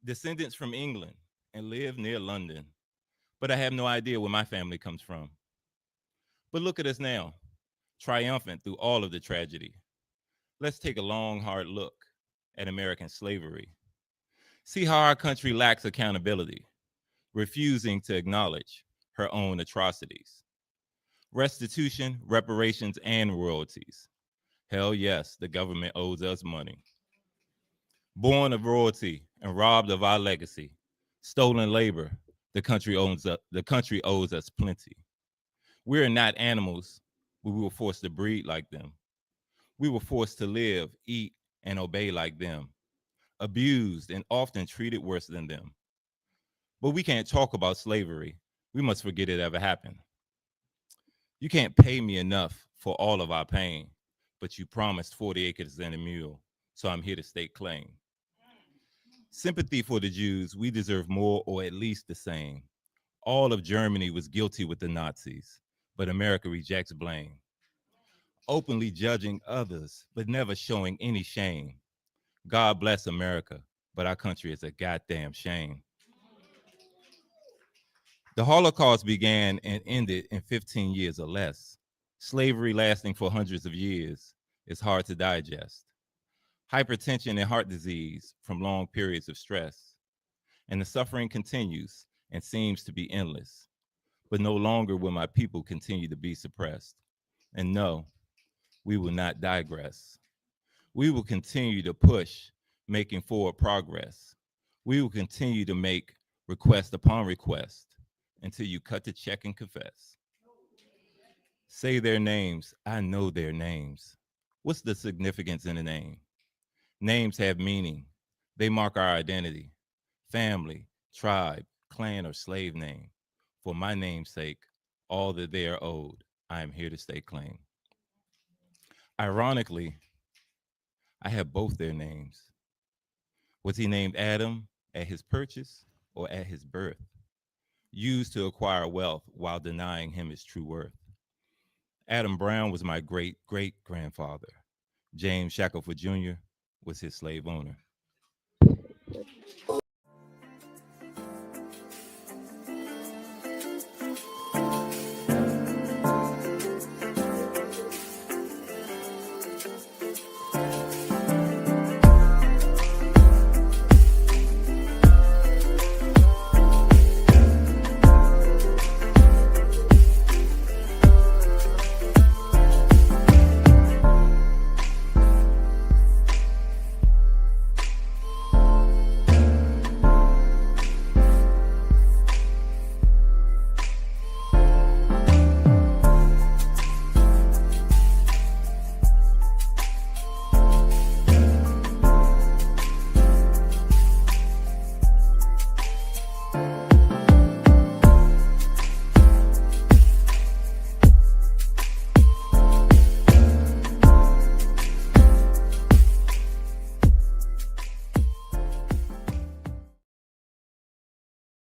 Descendants from England and live near London, but I have no idea where my family comes from. But look at us now, triumphant through all of the tragedy. Let's take a long, hard look at American slavery. See how our country lacks accountability, refusing to acknowledge her own atrocities. Restitution, reparations, and royalties. Hell yes, the government owes us money. Born of royalty and robbed of our legacy. Stolen labor, the country owes us plenty. We are not animals, but we were forced to breed like them. We were forced to live, eat, and obey like them, abused and often treated worse than them. But we can't talk about slavery. We must forget it ever happened. You can't pay me enough for all of our pain, but you promised 40 acres and a mule, so I'm here to stake claim. Sympathy for the Jews, we deserve more or at least the same. All of Germany was guilty with the Nazis, but America rejects blame. Openly judging others, but never showing any shame. God bless America, but our country is a goddamn shame. The Holocaust began and ended in 15 years or less. Slavery lasting for hundreds of years is hard to digest. Hypertension and heart disease from long periods of stress. And the suffering continues and seems to be endless. But no longer will my people continue to be suppressed. And no, we will not digress. We will continue to push, making forward progress. We will continue to make request upon request until you cut the check and confess. Say their names. I know their names. What's the significance in a name? Names have meaning. They mark our identity, family, tribe, clan, or slave name. For my name's sake, all that they are owed, I am here to stake claim. Ironically, I have both their names. Was he named Adam at his purchase or at his birth? Used to acquire wealth while denying him his true worth. Adam Brown was my great great grandfather. James Shackelford Jr. was his slave owner.